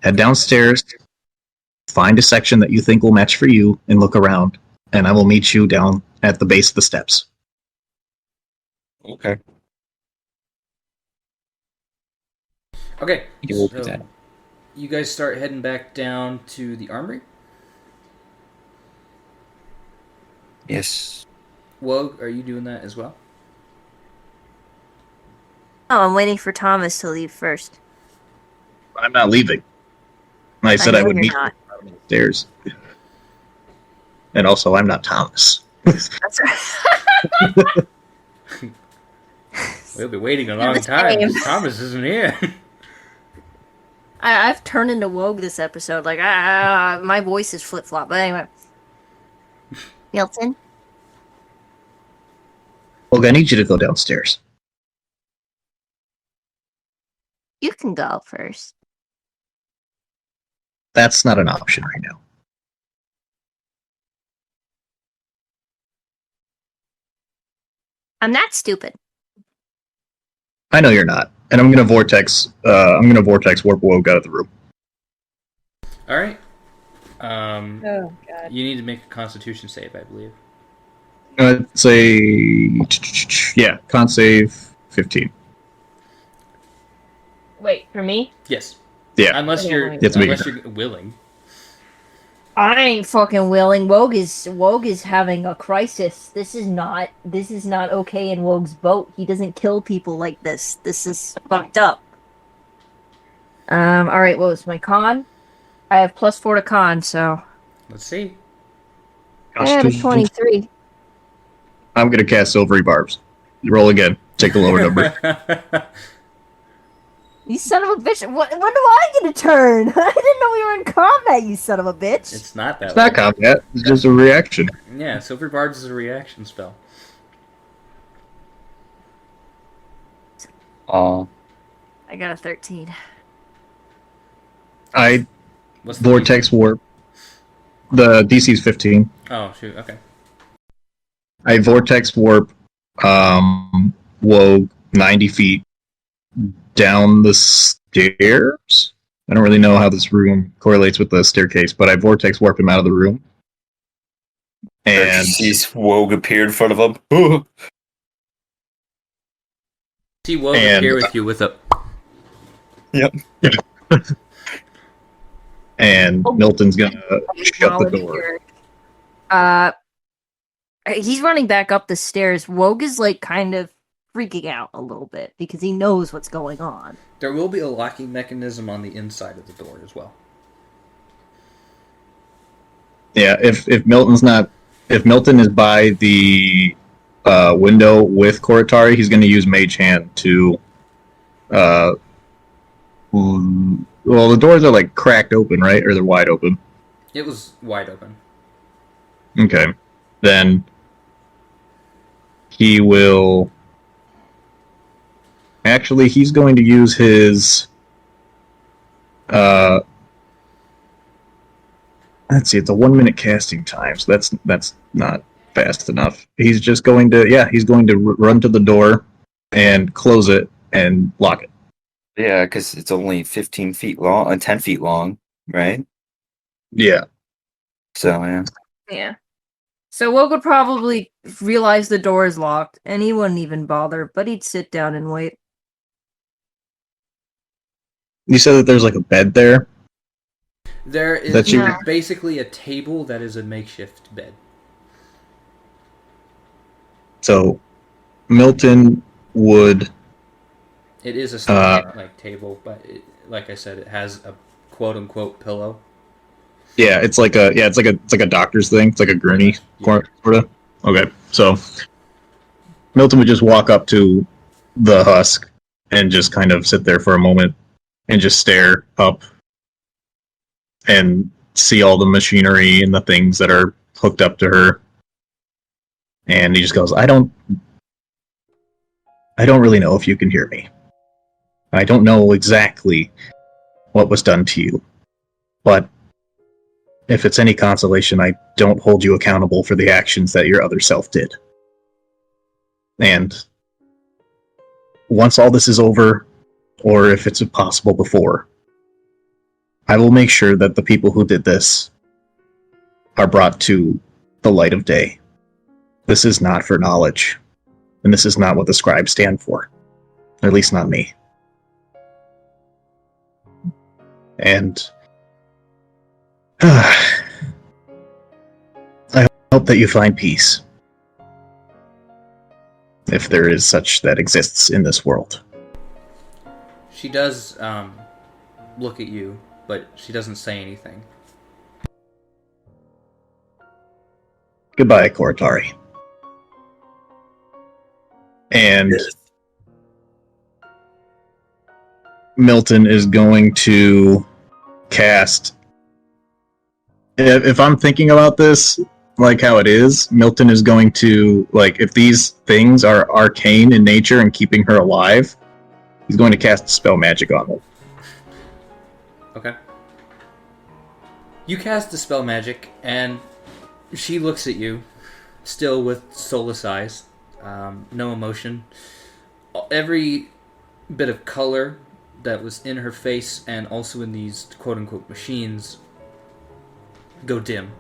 Head downstairs, find a section that you think will match for you, and look around. And I will meet you down at the base of the steps. Okay, Okay, you will do so that. you guys start heading back down to the armory. Yes. Wogue, are you doing that as well? oh, I'm waiting for Thomas to leave first. I'm not leaving. I said I know would you're meet not. you downstairs. And also, I'm not Thomas. That's right. We'll be waiting a They're long the time. same. Thomas isn't here. I've turned into Wogue this episode. Like, my voice is flip flop. But anyway, Milton, Well, I need you to go downstairs. you can go first. That's not an option right now. I'm not stupid. I know you're not. And I'm gonna vortex warp Wogue out of the room. All right. Oh god. You need to make a Constitution save, I believe. Yeah, con save 15. Wait, for me? Yes. Yeah. Unless Okay, you're wait. It's me. unless you're willing. I ain't fucking willing. Wogue is having a crisis. This is not okay in Wogue's boat. He doesn't kill people like this. This is fucked up. Alright, what was my con? I have +4 to con, so Let's see. I have a 23. I'm gonna cast Silvery Barbs. Roll again. Take the lower number. You son of a bitch! When do I get a turn? I didn't know we were in combat. You son of a bitch! It's not that It's not way. combat. It's just a reaction. Yeah, Silver Barbs is a reaction spell. Oh, I got a 13. I What's the vortex warp. The DC's 15. Oh shoot. Okay. I vortex warp Wogue 90 feet down the stairs. I don't really know how this room correlates with the staircase, but I vortex warp him out of the room. And sees Wogue appear in front of him. See Wogue And- appear with you with a. Yep. and Milton's gonna shut the door. He's running back up the stairs. Wogue is like kind of freaking out a little bit because he knows what's going on. There will be a locking mechanism on the inside of the door as well. Yeah, if Milton is by the window with Koratari, he's going to use Mage Hand to. Well, the doors are like cracked open, right? Or they're wide open. It was wide open. Okay, then he will. Actually, he's going to use his. Let's see, it's a 1 minute casting time, so that's not fast enough. He's just going to, he's going to run to the door and close it and lock it. Yeah, because it's only 15 feet long and 10 feet long, right? Yeah. So, yeah. Yeah. So Woke would probably realize the door is locked, and he wouldn't even bother, but he'd sit down and wait. You said that there's like a bed there. There is That you- basically a table that is a makeshift bed. So Milton would. It is a standing table, but like I said, it has a quote unquote pillow. Yeah, it's like a doctor's thing. It's like a gurney, Yeah. sort of. Okay, so Milton would just walk up to the husk and just kind of sit there for a moment and just stare up and see all the machinery and the things that are hooked up to her. And he just goes, I don't really know if you can hear me. I don't know exactly what was done to you, but if it's any consolation, I don't hold you accountable for the actions that your other self did. And once all this is over, or if it's possible before, I will make sure that the people who did this are brought to the light of day. This is not for knowledge, and this is not what the scribes stand for. At least not me. And I hope that you find peace. If there is such that exists in this world. She does look at you, but she doesn't say anything. Goodbye, Khorra. And Milton is going to cast. If I'm thinking about this like how it is, Milton is going to, like, if these things are arcane in nature and keeping her alive, he's going to cast spell magic on them. Okay. You cast the spell magic, and she looks at you, still with soulless eyes, no emotion. Every bit of color that was in her face and also in these quote-unquote machines go dim.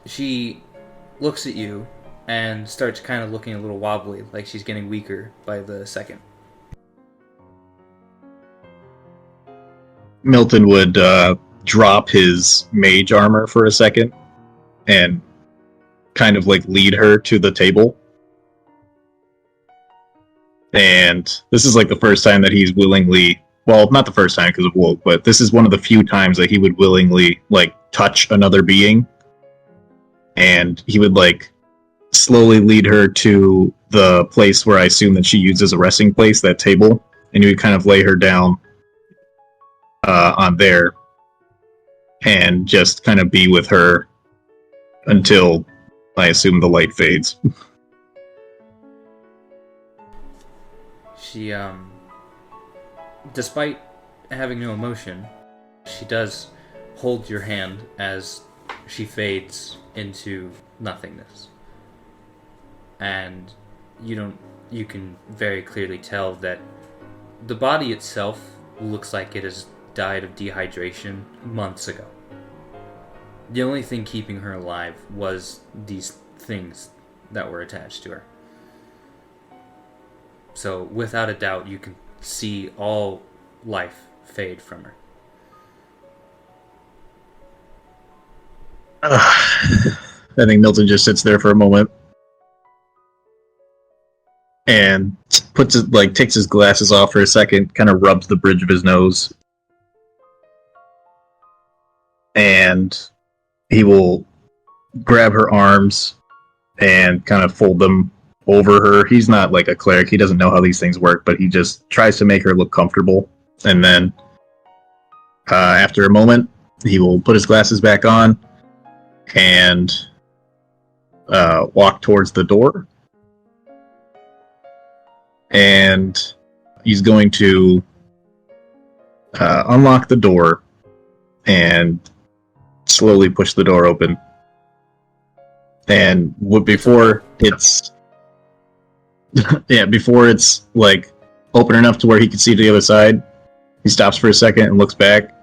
She looks at you and starts kind of looking a little wobbly, like she's getting weaker by the second. Milton would drop his mage armor for a second and kind of like lead her to the table. And this is like the first time that he's willingly, well, not the first time because of Woke, but this is one of the few times that he would willingly like touch another being. And he would like slowly lead her to the place where I assume that she uses a resting place, that table, and he would kind of lay her down on there and just kind of be with her until I assume the light fades. She, despite having no emotion, she does hold your hand as she fades into nothingness. And you can very clearly tell that the body itself looks like it has died of dehydration months ago. The only thing keeping her alive was these things that were attached to her. So, without a doubt, you can see all life fade from her. I think Milton just sits there for a moment and takes his glasses off for a second, kind of rubs the bridge of his nose, and he will grab her arms and kind of fold them over her. He's not like a cleric. He doesn't know how these things work, but he just tries to make her look comfortable. And then after a moment, he will put his glasses back on and walk towards the door. And he's going to unlock the door and slowly push the door open. And before it's before it's like open enough to where he can see to the other side, he stops for a second and looks back,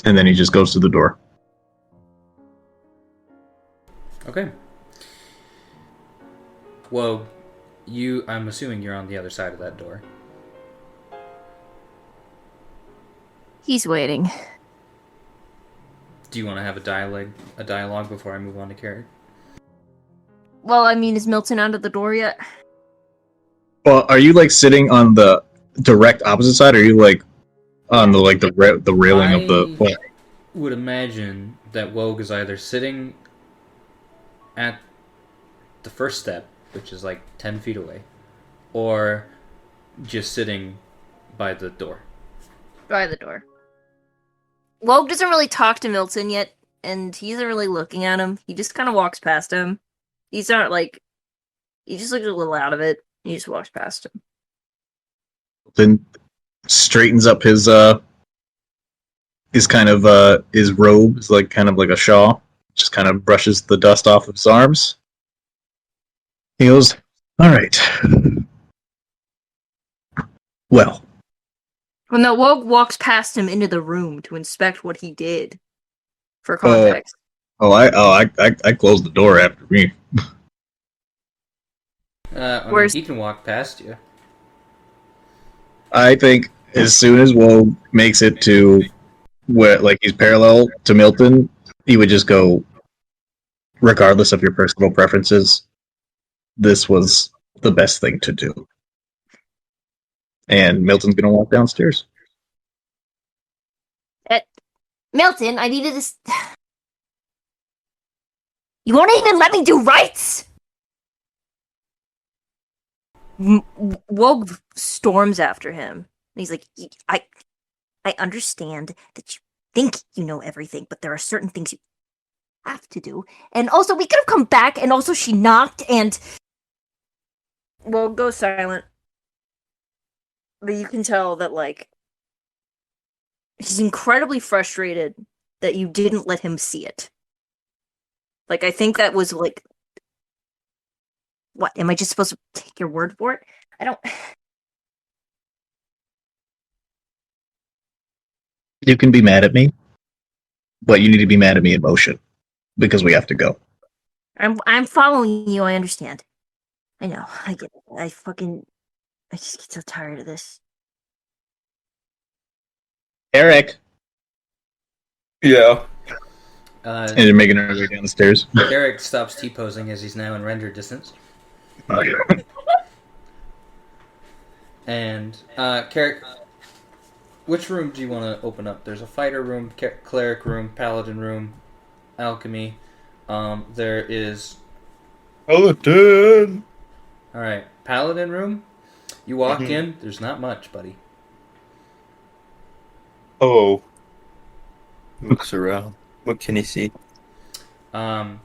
and then he just goes to the door. Okay. Well, I'm assuming you're on the other side of that door. He's waiting. Do you want to have a dialogue before I move on to Carrie? Well, I mean, is Milton out of the door yet? Well, are you like sitting on the direct opposite side, or are you like on the like the railing of the? Well, would imagine that Wogue is either sitting at the first step, which is like 10 feet away, or just sitting by the door. By the door. Wogue doesn't really talk to Milton yet, and he isn't really looking at him. He just kind of walks past him. He's not like... He just looks a little out of it. He just walks past him. then straightens up his kind of his robe is like kind of like a shawl. Just kind of brushes the dust off of his arms. He goes, "All right. Well, Well, no, Wogue walks past him into the room to inspect what he did. For context. I closed the door after me. He can walk past you. I think as soon as Woe makes it to where like he's parallel to Milton, he would just go, regardless of your personal preferences, this was the best thing to do. And Milton's gonna walk downstairs. Milton, I needed this... You won't even let me do rights! Wogue storms after him. And he's like, I understand that you think you know everything, but there are certain things you have to do. And also, we could have come back, and also she knocked, and... Wogue goes silent. But you can tell that, like, he's incredibly frustrated that you didn't let him see it. Like, I think that was, like... What, am I just supposed to take your word for it? I don't... You can be mad at me, but you need to be mad at me in motion, because we have to go. I'm following you, I understand. I know, I get it. I just get so tired of this. Eric! Yeah. And they're making her way down the stairs. Eric stops T-posing as he's now in render distance. And, Carrick, which room do you want to open up? There's a fighter room, cleric room, paladin room, alchemy. There is... Paladin! Alright, paladin room. You walk in, there's not much, buddy. Oh. Looks around. What can you see? You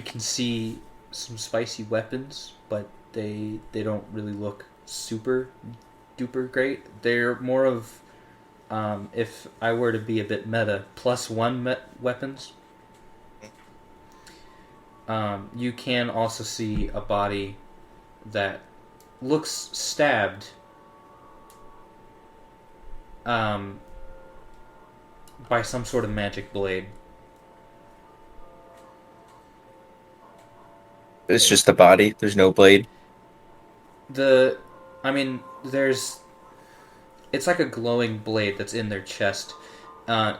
can see some spicy weapons, but they don't really look super duper great. They're more of, if I were to be a bit meta, +1 weapons. You can also see a body that looks stabbed by some sort of magic blade. It's just the body. There's no blade. It's like a glowing blade that's in their chest.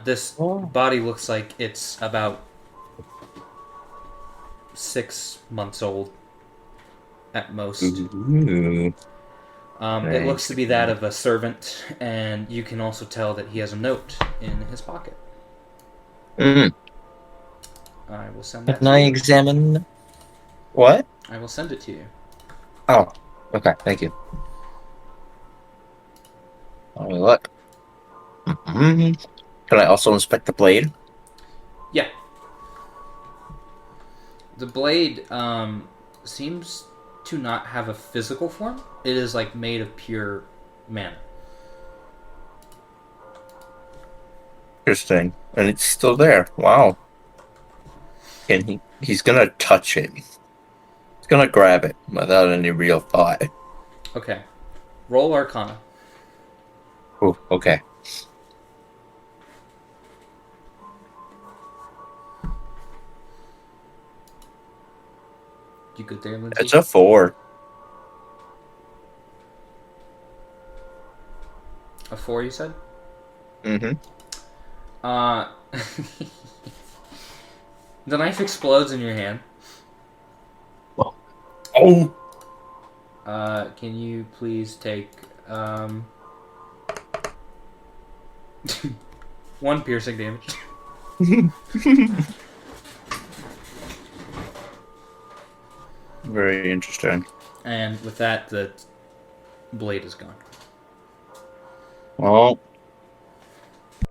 This body looks like it's about 6 months old at most. Ooh. It looks to be that of a servant, and you can also tell that he has a note in his pocket. I will send that Can to I you. examine... What? I will send it to you. Oh. Okay, thank you. Let me look. Can I also inspect the blade? Yeah. The blade seems to not have a physical form. It is like made of pure mana. Interesting. And it's still there. Wow. And he's gonna touch it. He's gonna grab it without any real thought. Okay. Roll Arcana. Oh, okay. You good there, Lindsay? It's a 4. A 4, you said? Mm-hmm. The knife explodes in your hand. Oh! Can you please take, 1 piercing damage? Very interesting. And with that, the blade is gone. Well.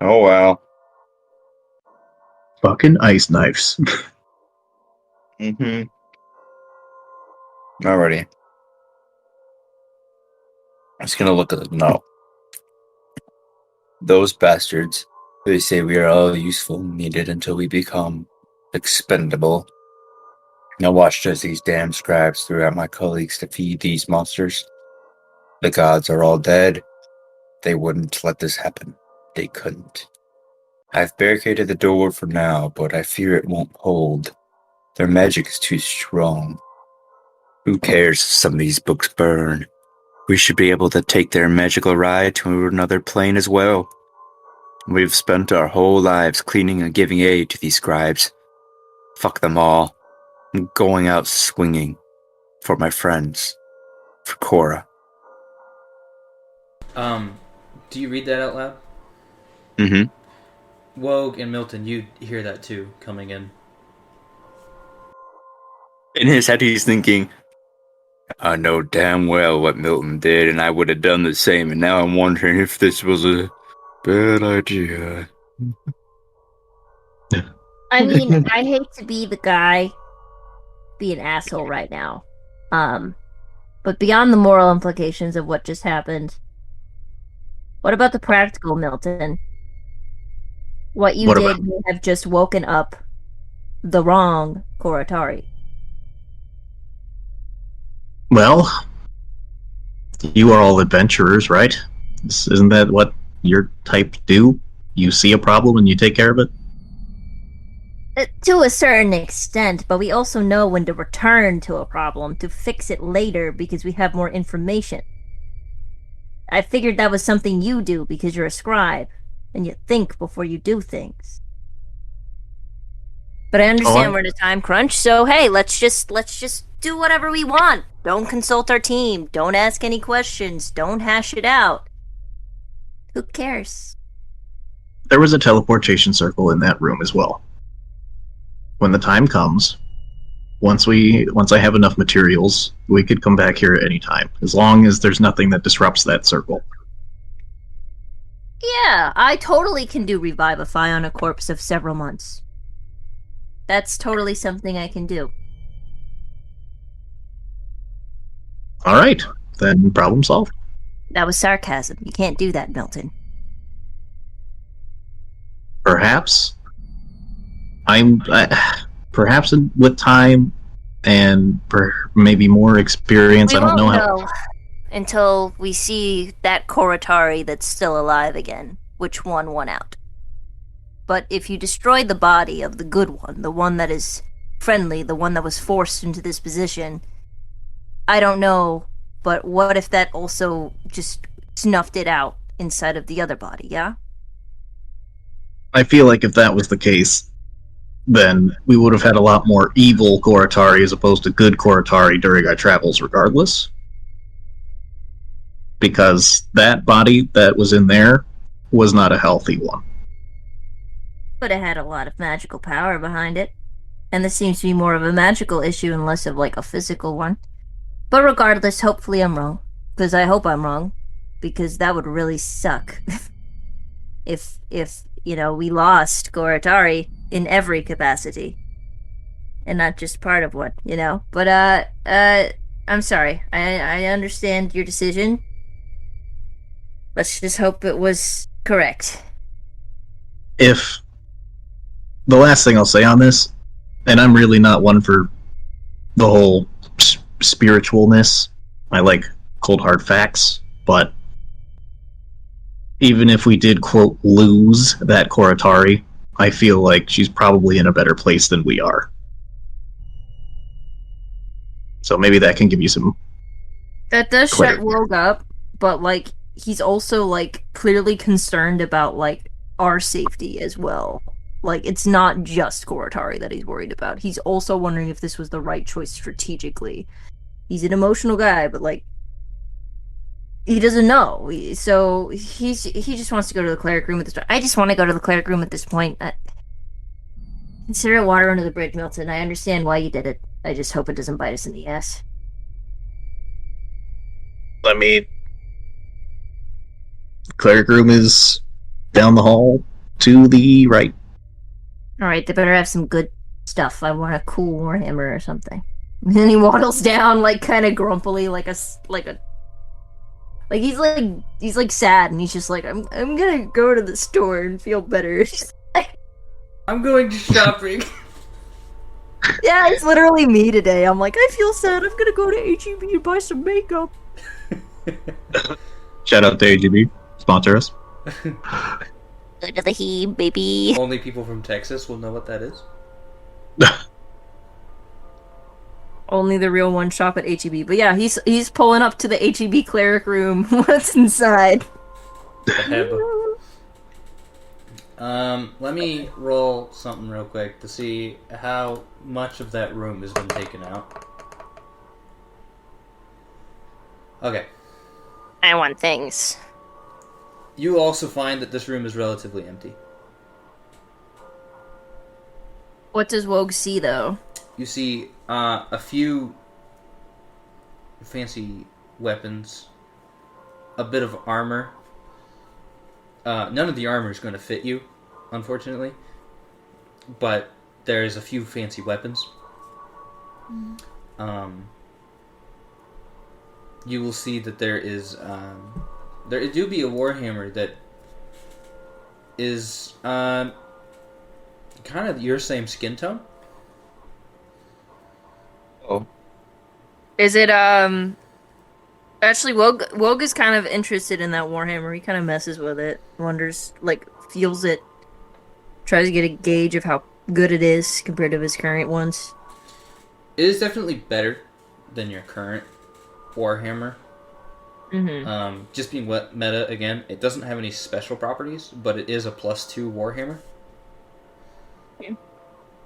Oh, well. Fucking ice knives. Mm-hmm. Alrighty. I'm just gonna look at the note. Those bastards. They say we are all useful and needed until we become expendable. I watched as these damn scribes threw out my colleagues to feed these monsters. The gods are all dead. They wouldn't let this happen. They couldn't. I've barricaded the door for now, but I fear it won't hold. Their magic is too strong. Who cares if some of these books burn? We should be able to take their magical ride to another plane as well. We've spent our whole lives cleaning and giving aid to these scribes. Fuck them all. I'm going out swinging. For my friends. For Khorra. Do you read that out loud? Mm-hmm. Wogue and Milton, you hear that too, coming in. In his head, he's thinking, I know damn well what Milton did, and I would have done the same, and now I'm wondering if this was a bad idea. I mean, I hate to be the guy, be an asshole right now. But beyond the moral implications of what just happened, what about the practical, Milton? What you did may have just woken up the wrong Khorra. Well, you are all adventurers, right? Isn't that what your type do? You see a problem and you take care of it? To a certain extent, but we also know when to return to a problem, to fix it later because we have more information. I figured that was something you do because you're a scribe, and you think before you do things. But I understand we're in a time crunch, so hey, let's just do whatever we want. Don't consult our team, don't ask any questions, don't hash it out. Who cares? There was a teleportation circle in that room as well. When the time comes, once I have enough materials, we could come back here at any time, as long as there's nothing that disrupts that circle. Yeah, I totally can do Revivify on a corpse of several months. That's totally something I can do. Alright, then problem solved. That was sarcasm. You can't do that, Milton. Perhaps. Perhaps with time and maybe more experience, We I don't know won't how. know until we see that Khorra that's still alive again, which one won out. But if you destroy the body of the good one, the one that is friendly, the one that was forced into this position, I don't know, but what if that also just snuffed it out inside of the other body, yeah? I feel like if that was the case, then we would have had a lot more evil Khorra as opposed to good Khorra during our travels regardless. Because that body that was in there was not a healthy one. But it had a lot of magical power behind it. And this seems to be more of a magical issue and less of like a physical one. But regardless, hopefully I'm wrong. Because I hope I'm wrong. Because that would really suck. if we lost Khorra in every capacity. And not just part of one, But, I'm sorry. I understand your decision. Let's just hope it was correct. if the last thing I'll say on this, and I'm really not one for the whole spiritualness. I like cold hard facts, but even if we did quote lose that Koratari, I feel like she's probably in a better place than we are. So maybe that can give you some. That does Clarity. shut Rogue up, but like he's also like clearly concerned about like our safety as well. Like it's not just Koratari that he's worried about. He's also wondering if this was the right choice strategically. He's an emotional guy, but like he doesn't know. So he just wants to go to the cleric room at this point. I just want to go to the cleric room at this point. Consider water under the bridge, Milton. I understand why you did it. I just hope it doesn't bite us in the ass. I mean, cleric room is down the hall to the right. Alright, they better have some good stuff. I want a cool warhammer or something. And then he waddles down, like, kind of grumpily, like he's sad, and he's just like, I'm gonna go to the store and feel better. I'm going to shopping. Yeah, it's literally me today. I'm like, I feel sad. I'm gonna go to H-E-B and buy some makeup. Shout out to AGB. Sponsor us. Go to the he, baby. Only people from Texas will know what that is. Only the real ones shop at H-E-B. But yeah, he's pulling up to the H-E-B cleric room. What's inside? The heb. Let me roll something real quick to see how much of that room has been taken out. Okay. I want things. You also find that this room is relatively empty. What does Wogue see, though? You see a few fancy weapons, a bit of armor. None of the armor is going to fit you, unfortunately. But there's a few fancy weapons. You will see that there is there do be a warhammer that is kind of your same skin tone. Oh. Is it, actually, Wogue is kind of interested in that warhammer. He kind of messes with it, wonders, like, feels it, tries to get a gauge of how good it is compared to his current ones. It is definitely better than your current warhammer. Mm-hmm. Just being meta again, it doesn't have any special properties, but it is a +2 warhammer.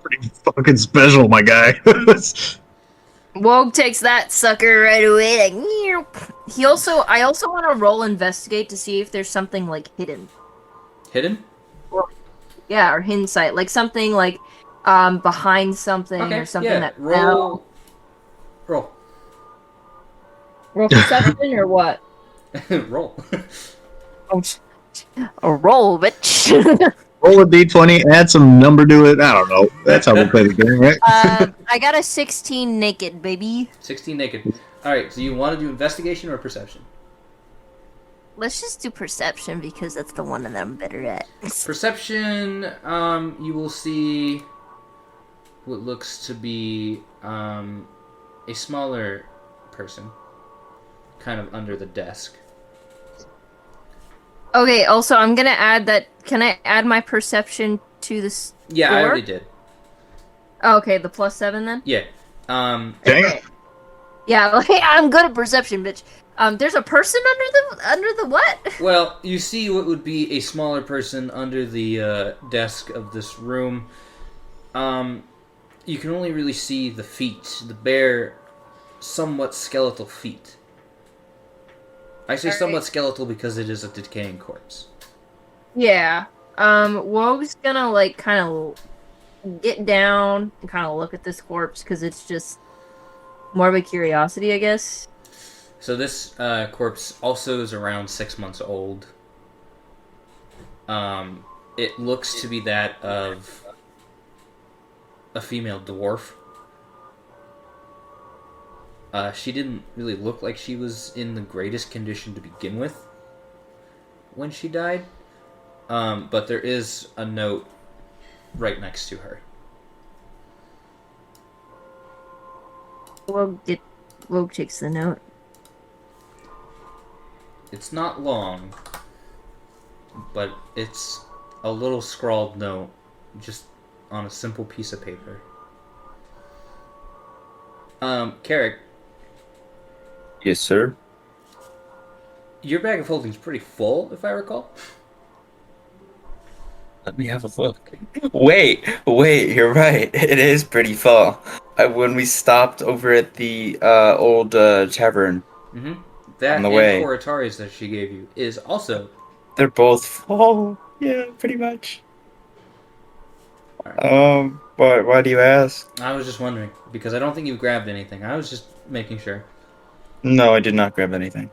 Pretty fucking special, my guy. Wogue takes that sucker right away. Like, I also want to roll investigate to see if there's something like hidden. Hidden? Yeah, or hindsight, like something like behind something or something that roll perception or what? roll. A roll, bitch. Roll a d20, add some number to it. I don't know. That's how we play the game, right? I got a 16 naked, baby. 16 naked. Alright, so you want to do investigation or perception? Let's just do perception because that's the one that I'm better at. Perception, you will see what looks to be a smaller person kind of under the desk. Okay, also, I'm gonna add that. Can I add my perception to this? Yeah, I already did. Oh, okay, the +7 then? Yeah. Okay. Yeah, like, I'm good at perception, bitch. There's a person under the what? Well, you see what would be a smaller person under the desk of this room. You can only really see the feet, the bare, somewhat skeletal feet. I say somewhat skeletal because it is a decaying corpse. Yeah. Wogue's gonna, like, kind of get down and kind of look at this corpse because it's just more of a curiosity, I guess. So this corpse also is around 6 months old. It looks to be that of a female dwarf. She didn't really look like she was in the greatest condition to begin with when she died. but there is a note right next to her. Rogue takes the note. It's not long, but it's a little scrawled note, just on a simple piece of paper. Carrick, Yes, sir. your bag of holding is pretty full, if I recall. Let me have a look. Wait, you're right. It is pretty full. When we stopped over at the old tavern, Mm-hmm. That On the and way. Khorratari's that she gave you is also... they're both full. Yeah, pretty much. Alright. Why do you ask? I was just wondering, because I don't think you've grabbed anything. I was just making sure. No, I did not grab anything.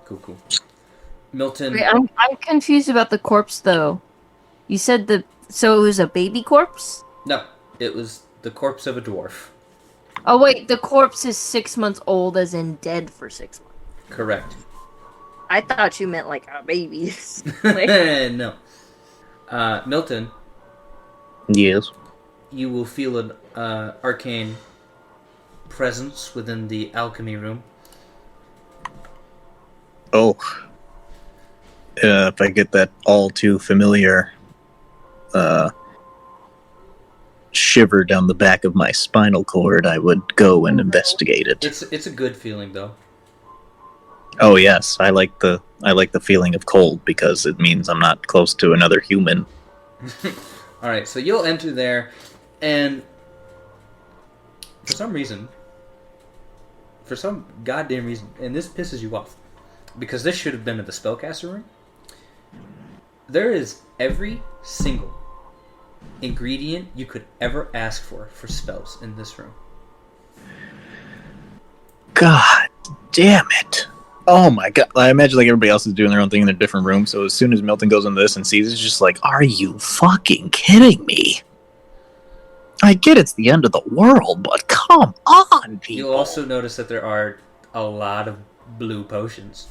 Cool. Milton... Wait, I'm confused about the corpse though. You said so it was a baby corpse? No, it was the corpse of a dwarf. Oh wait, the corpse is 6 months old, as in dead for 6 months. Correct. I thought you meant like a baby. No. Milton, Yes. you will feel an arcane presence within the alchemy room. Oh. If I get that all too familiar shiver down the back of my spinal cord, I would go and investigate it. It's a good feeling though. Oh yes, I like the feeling of cold because it means I'm not close to another human. All right, so you'll enter there, and for some goddamn reason, and this pisses you off, because this should have been in the spellcaster room. There is every single ingredient you could ever ask for spells in this room. God damn it. Oh my god. I imagine like everybody else is doing their own thing in their different room, so as soon as Milton goes into this and sees it, it's just like, are you fucking kidding me? I get it's the end of the world, but come on, people. You'll also notice that there are a lot of blue potions.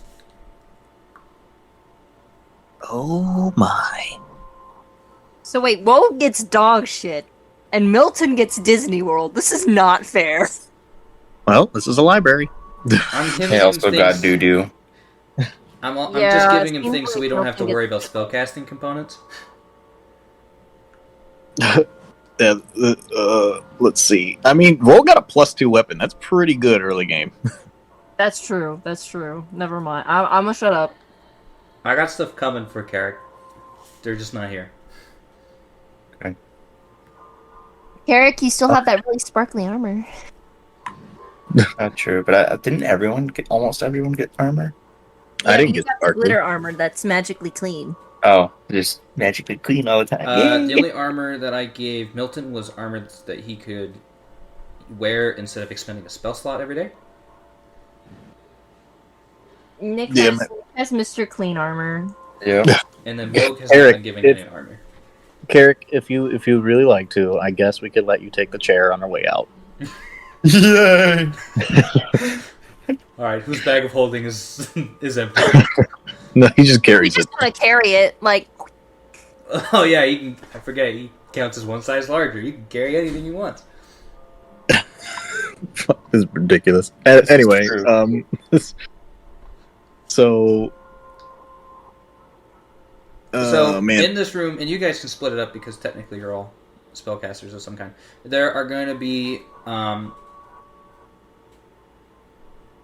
Oh my. So wait, Rogue gets dog shit, and Milton gets Disney World. This is not fair. Well, this is a library. I'm giving I him also things. got doo-doo. I'm Yeah, just giving him seems things so like we don't have to Milton worry about spellcasting components. Let's see. I mean, Roll got a +2 weapon. That's pretty good early game. That's true. Never mind. I'm gonna shut up. I got stuff coming for Carrick. They're just not here. Carrick, you still have that really sparkly armor. Not true, but didn't almost everyone get armor? I didn't you get got the sparkly. glitter armor that's magically clean. Oh, just magically clean all the time. The only armor that I gave Milton was armor that he could wear instead of expending a spell slot every day. Nick Yeah, has Mr. Clean armor. Yeah. And then Rogue has Eric, not been given any armor. Carrick, if you really like to, I guess we could let you take the chair on our way out. Yay! Alright, whose bag of holding is empty? No, he just You carries it. just want to carry it, like. Oh yeah, I forget, he counts as one size larger. You can carry anything you want. This is ridiculous. This Anyway, is true. so So, man, in this room, and you guys can split it up because technically you're all spellcasters of some kind. There are going to be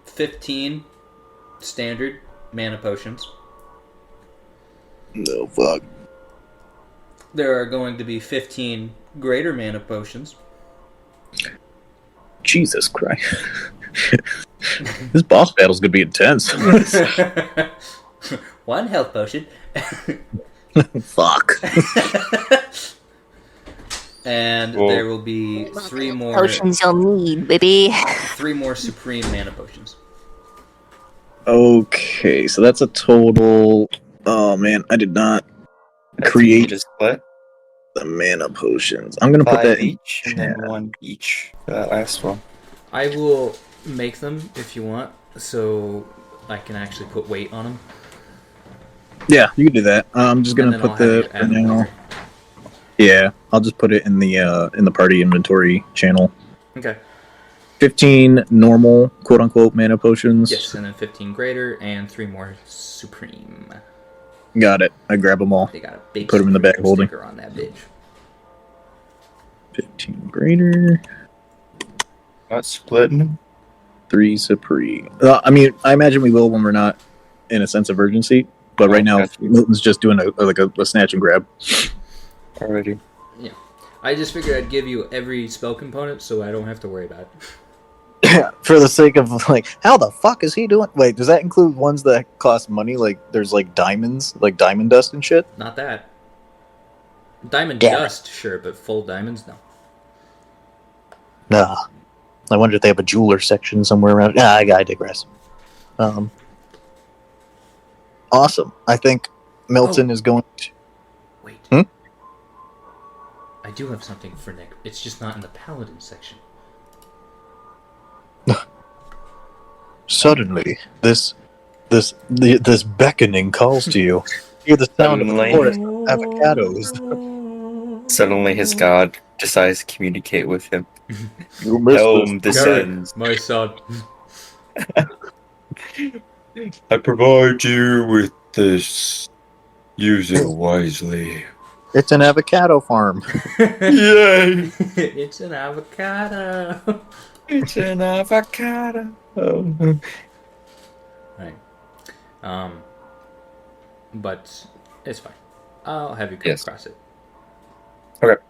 15 standard mana potions. no fuck. There are going to be 15 greater mana potions. Jesus Christ. This boss battle's gonna be intense. One health potion. Fuck. And Whoa. there will be 3 more Potions you'll need, baby. 3 more supreme mana potions. Okay, so that's a total. Oh man, I did not create Just split the mana potions. I'm gonna put 5 that in each, and then 1 each for that last one. I will make them if you want, so I can actually put weight on them. Yeah, you can do that. I'm just And gonna then put I'll have you the add them now. later. Yeah, I'll just put it in the party inventory channel. Okay. 15 normal, quote unquote, mana potions. Yes, and then 15 greater and 3 more supreme. Got it. I grab them all. They got a big Put 'em in the bag Supreme holding. sticker on that bitch. 15 greater, Not splitting them. 3 supreme. I mean, I imagine we will when we're not in a sense of urgency. But right now, Gotcha. Milton's just doing a snatch and grab. Already. I just figured I'd give you every spell component so I don't have to worry about it. For the sake of how the fuck is he doing? Wait, does that include ones that cost money? Like there's diamonds, like diamond dust and shit. Not that. Diamond Damn it. dust, sure, but full diamonds, no. Nah. I wonder if they have a jeweler section somewhere around. Nah, I digress. Awesome. I think Milton is going to. Wait. Hmm? I do have something for Nick. It's just not in the paladin section. Suddenly, this beckoning calls to you. Hear the sound of the Suddenly. forest of avocados. Suddenly his god decides to communicate with him. You missed Helm this. descends. My son. I provide you with this. Use it wisely. It's an avocado farm. Yay! It's an avocado. It's an avocado. Right. But it's fine. I'll have you come Yes. across it. Okay.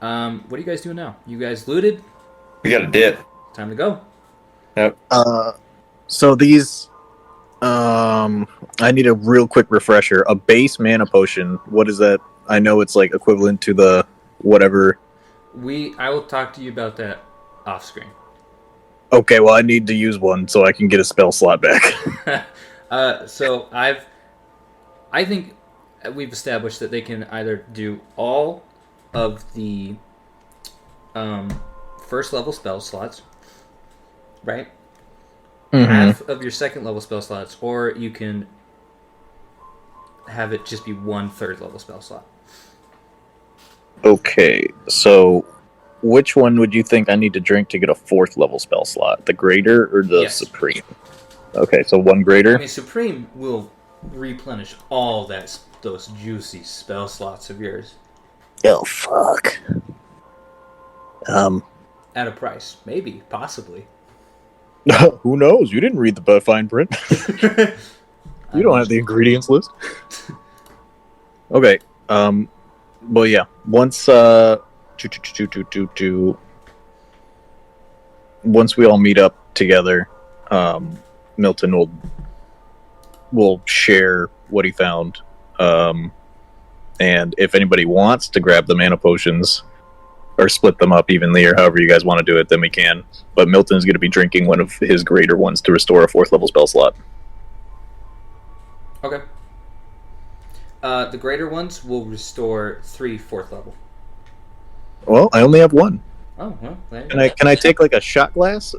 What are you guys doing now? You guys looted? We got a dip. Time to go. So these, I need a real quick refresher. A base mana potion. What is that? I know it's equivalent to the whatever. I will talk to you about that off screen. Okay, well I need to use one so I can get a spell slot back. So I think we've established that they can either do all of the first level spell slots, right? Half of your second level spell slots, or you can have it just be 1/3 level spell slot. Okay, so which one would you think I need to drink to get a 4th level spell slot? The greater or the Yes. supreme? Okay, so one I greater. mean, Supreme will replenish all those juicy spell slots of yours Oh fuck. at a price, maybe, possibly. Who knows? You didn't read the fine print. You don't have the ingredients list. Okay. Well, yeah. Once once we all meet up together, Milton will share what he found. And if anybody wants to grab the mana potions or split them up evenly or however you guys want to do it, then we can. But Milton's going to be drinking one of his greater ones to restore a 4th level spell slot. Okay. The greater ones will restore 3 4th level. Well, I only have one. Oh, well. There you Can I take a shot glass?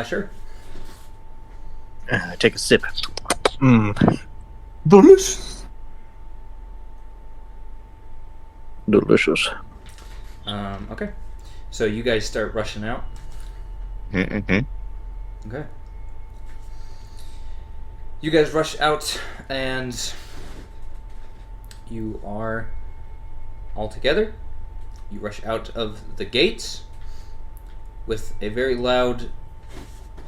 Sure. Take a sip. Delicious. Delicious. Okay. So you guys start rushing out. Mm-hmm. Okay. You guys rush out, and you are all together. You rush out of the gates with a very loud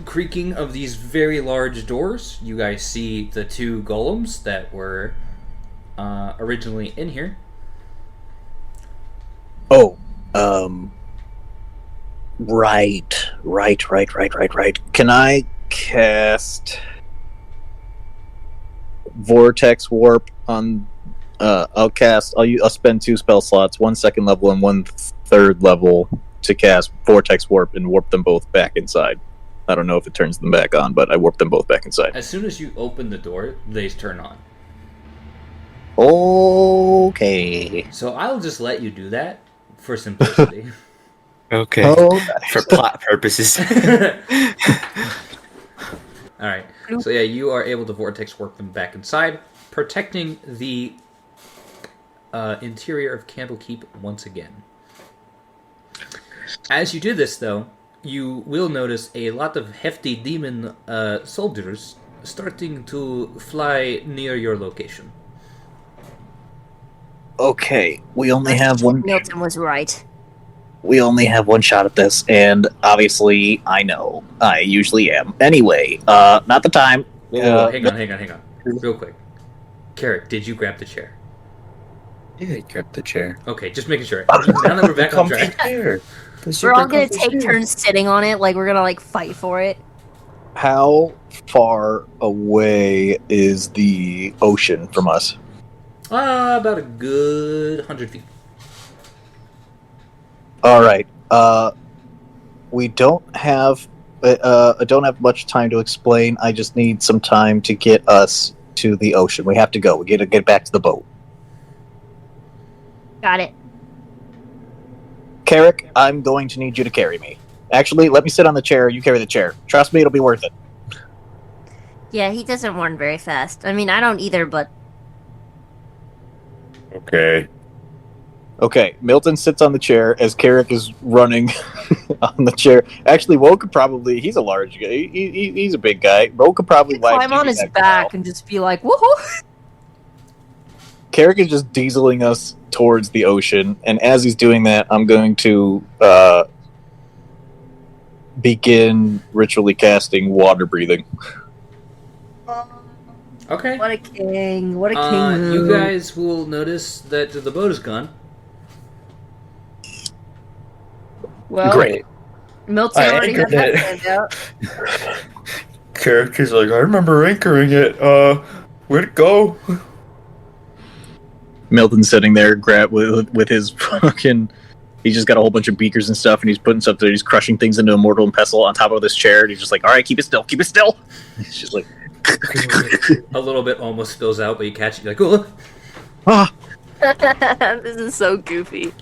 creaking of these very large doors. You guys see the 2 golems that were originally in here. Oh, right. Can I cast Vortex Warp on? I'll spend 2 spell slots, 1 second level and 1 3rd level, to cast Vortex Warp and warp them both back inside. I don't know if it turns them back on, but I warp them both back inside. As soon as you open the door, they turn on. Okay. So I'll just let you do that for simplicity. Okay. Oh, For plot purposes. All right. So yeah, you are able to vortex work them back inside, protecting the interior of Candlekeep once again. As you do this, though, you will notice a lot of hefty demon soldiers starting to fly near your location. Okay, we only have one. Milton was right. We only have one shot at this, and obviously, I know I usually am. Anyway, not the time. Whoa, hang on. Real quick. Carrick, did you grab the chair? Yeah, grab the chair. Okay, just making sure. Now that we're back on track. Chair. We're all gonna take turns sitting on it, like we're gonna like fight for it. How far away is the ocean from us? About a good 100 feet. All right. We don't have. I don't have much time to explain. I just need some time to get us to the ocean. We have to go. We got to get back to the boat. Got it. Carrick, I'm going to need you to carry me. Actually, let me sit on the chair. You carry the chair. Trust me, it'll be worth it. Yeah, he doesn't run very fast. I mean, I don't either, but Okay. Okay, Milton sits on the chair as Carrick is running on the chair. Actually, Woe could probably... He's a large guy. He's a big guy. Woe could probably... Climb on his back and just be like, woohoo! Carrick is just dieseling us towards the ocean, and as he's doing that, I'm going to begin ritually casting water breathing. Okay. What a king! What a king! You move. guys will notice that the boat is gone. Well, Great. Milton I already had anchored that it. planned out. Character's like, I remember anchoring it. Where'd it go? Milton's sitting there with his fucking... He's just got a whole bunch of beakers and stuff, and he's putting stuff there. He's crushing things into a mortal and pestle on top of this chair, and he's just like, all right, keep it still, keep it still. He's just like... A little bit almost spills out, but you catch it. You're like, oh, Ah! This is so goofy.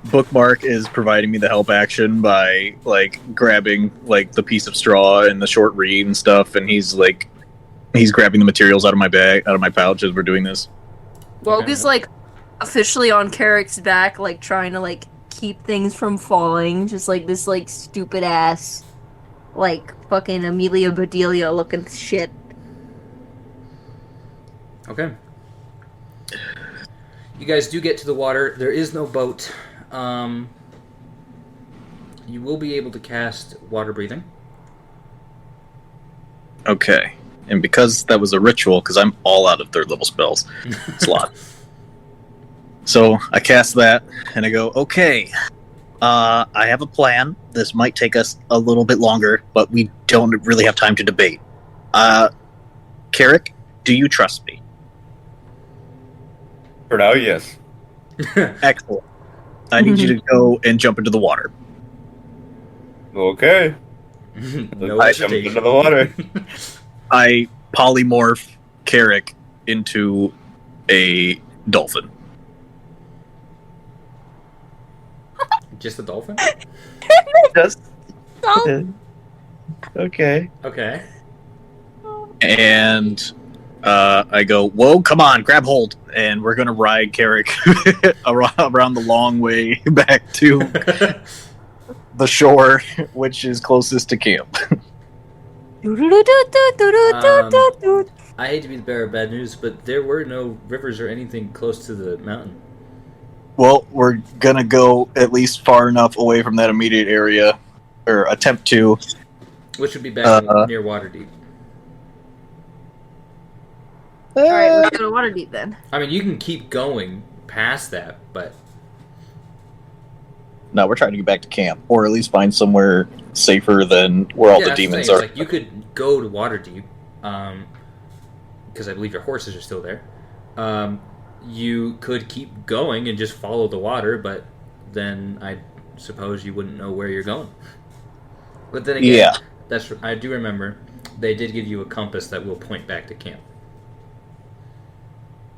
Bookmark is providing me the help action by like grabbing like the piece of straw and the short reed and stuff, and he's grabbing the materials out of my bag, out of my pouch as we're doing this. Wogue is like officially on Carrick's back, like trying to like keep things from falling, just like this like stupid ass, like fucking Amelia Bedelia looking shit. okay. You guys do get to the water. There is no boat. You will be able to cast water breathing. Okay, and because that was a ritual, because I'm all out of third level spells slot. So I cast that, and I go, okay, I have a plan. This might take us a little bit longer, but we don't really have time to debate. Carrick, do you trust me? For now, yes. Excellent. I need you to go and jump into the water. Okay. No I jumped hesitation. into the water. I polymorph Carrick into a dolphin. Just a dolphin? Just. Oh, Okay. Okay. And I go, whoa, come on, grab hold. And we're going to ride Carrick around the long way back to the shore, which is closest to camp. I hate to be the bearer of bad news, but there were no rivers or anything close to the mountain. Well, we're going to go at least far enough away from that immediate area, or attempt to. Which would be back near Waterdeep. Alright, let's go to Waterdeep then. I mean, you can keep going past that, but... No, we're trying to get back to camp, or at least find somewhere safer than where all the that's the demons thing, are. it's like, you could go to Waterdeep, because I believe your horses are still there. You could keep going and just follow the water, but then I suppose you wouldn't know where you're going. But then again, Yeah. I do remember they did give you a compass that will point back to camp.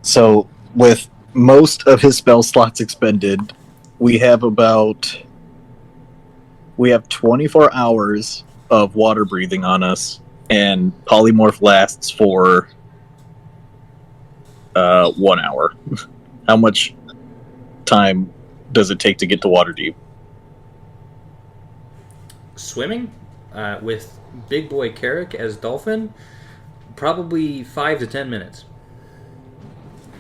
So, with most of his spell slots expended, we have 24 hours of water breathing on us, and polymorph lasts for 1 hour. How much time does it take to get to Waterdeep? Swimming with Big Boy Carrick as Dolphin, probably 5 to 10 minutes.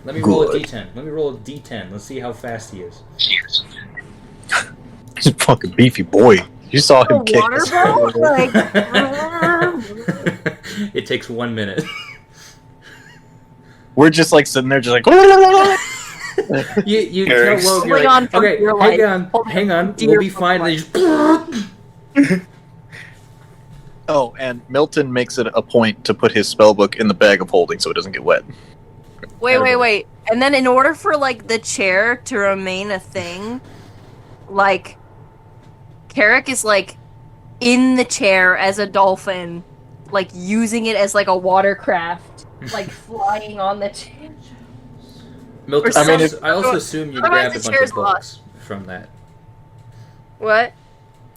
Let me roll a Good. d10. Let me roll a d10. Let's see how fast he is. He's a fucking beefy boy. You saw him A kick. water boat? Like, It takes 1 minute. We're just like sitting there, just like. You tell Eric's Wogue, you're holding on like, for okay, dear hang life. on, Holding hang on, on for we'll be dear fine. And life. they just Oh, and Milton makes it a point to put his spellbook in the bag of holding so it doesn't get wet. wait. And then in order for, like, the chair to remain a thing, like, Carrick is, like, in the chair as a dolphin, like, using it as, like, a watercraft, like, flying on the chair. Milton, Or I, some- also, I also assume you otherwise grabbed a the bunch chair's of books from that. What?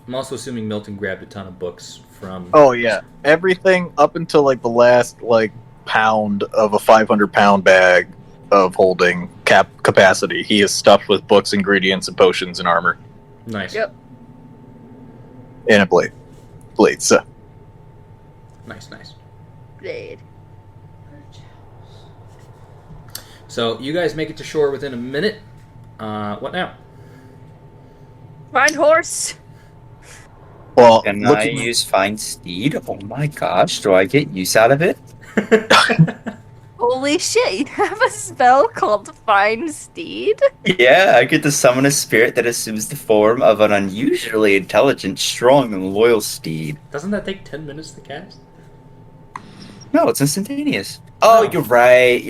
I'm also assuming Milton grabbed a ton of books from. Oh yeah, everything up until like the last like pound of a 500-pound bag of holding capacity, he is stuffed with books, ingredients, and potions and armor Nice. Yep. and a blade. So Nice. Blade. So you guys make it to shore within a minute. What now? Find horse! well, Can I looking use Find Steed? Oh my gosh, do I get use out of it? Holy shit, you have a spell called Find Steed? Yeah, I get to summon a spirit that assumes the form of an unusually intelligent, strong, and loyal steed. Doesn't that take 10 minutes to cast? No, it's instantaneous. Oh, Oh. you're right.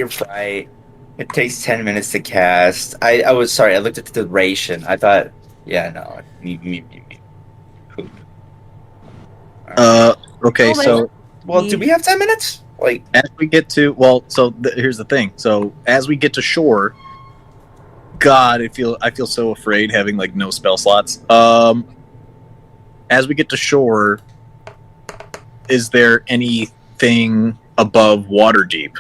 It takes 10 minutes to cast. I was sorry, I looked at the duration. I thought, yeah, no. Poop. okay, Well, so Well, do we have 10 minutes? Like, as we get to here's the thing. So as we get to shore, God, I feel so afraid having like no spell slots. As we get to shore, is there anything above Waterdeep?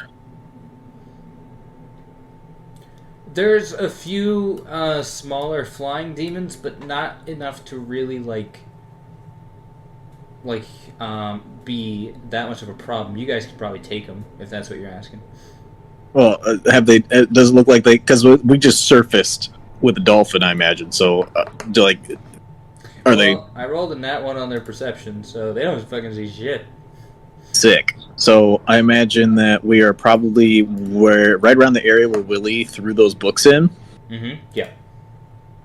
There's a few smaller flying demons, but not enough to really be that much of a problem. You guys could probably take them if that's what you're asking. Well, have they? It doesn't look like they, because we just surfaced with a dolphin, I imagine. So, are they I rolled a nat 1 on their perception, so they don't fucking see shit. sick? So, I imagine that we are probably right around the area where Willie threw those books in. Mm-hmm. Yeah.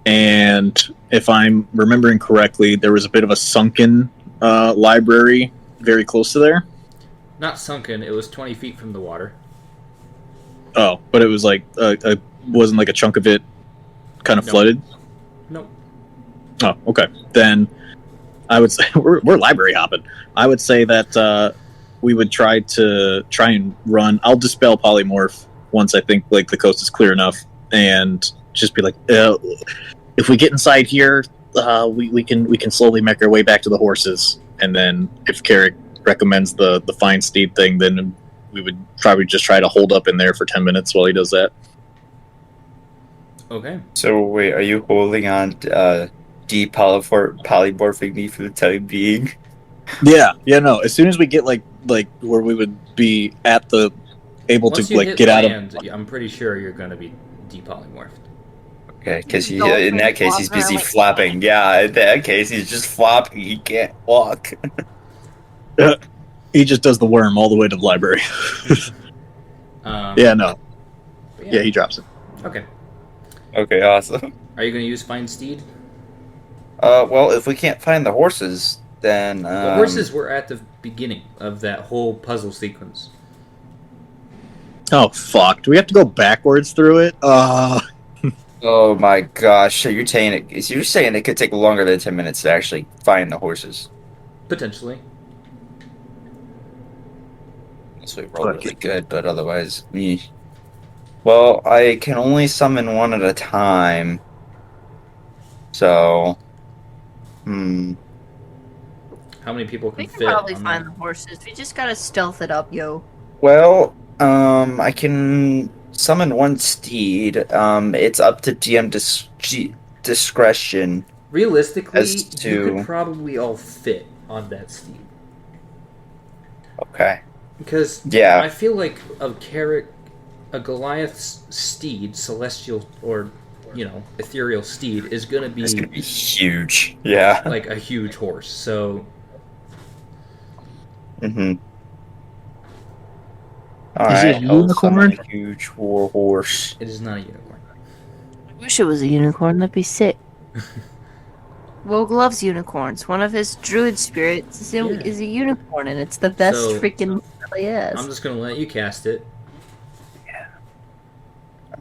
And if I'm remembering correctly, there was a bit of a sunken library very close to there. Not sunken. It was 20 feet from the water. Oh, but it was like wasn't like a chunk of it kind of Nope. flooded. Nope. Oh, okay. Then I would say we're library hopping. I would say that we would try and run. I'll dispel polymorph once I think like the coast is clear enough, and just be like, if we get inside here, we can slowly make our way back to the horses, and then if Carrick recommends the Fine Steed thing, then we would probably just try to hold up in there for 10 minutes while he does that. Okay. so wait, are you holding on polymorphing me for the time being? Yeah, no. As soon as we get like where we would be at the able Once to you like hit get land, out of. I'm pretty sure you're going to be depolymorphed. Okay, because Dolphin in that case he's busy flopping around like- flopping. Yeah, in that case he's just flopping. He can't walk. He just does the worm all the way to the library. Yeah, no. but Yeah, he drops it. Okay. Okay, awesome. Are you going to use Find Steed? Well, if we can't find the horses, then The horses were at the beginning of that whole puzzle sequence. Oh fuck! Do we have to go backwards through it? Oh my gosh! So you're saying it could take longer than 10 minutes to actually find the horses? Potentially. So we rolled really good, but otherwise, me. Well, I can only summon one at a time. So, How How many people We can can fit probably on find that? the horses. We just gotta stealth it up, yo. Well, I can summon one steed. It's up to GM discretion Realistically, as you could to. probably all fit on that steed. Okay. Because Yeah. I feel like a Goliath's steed, celestial or ethereal steed, is gonna It's gonna be be huge. Yeah. like a huge horse. So Mm-hmm. Is it Alright, a I'll summon unicorn? a huge war horse. it is not a unicorn. I wish it was a unicorn. That'd be sick. Wogue loves unicorns. One of his druid spirits is a unicorn, and it's the best So- freaking he I'm has. just gonna let you cast it.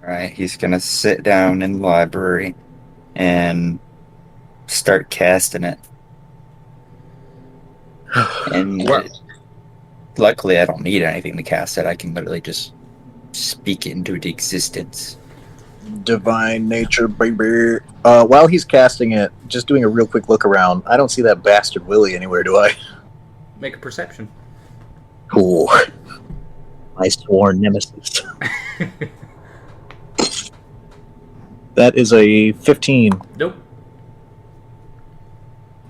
Alright, he's gonna sit down in the library and start casting it. And Wow. luckily I don't need anything to cast it. I can literally just speak it into existence. Divine nature, baby. While he's casting it, just doing a real quick look around, I don't see that bastard Willie anywhere, do I? Make a perception. Cool. My sworn nemesis. That is a 15. Nope.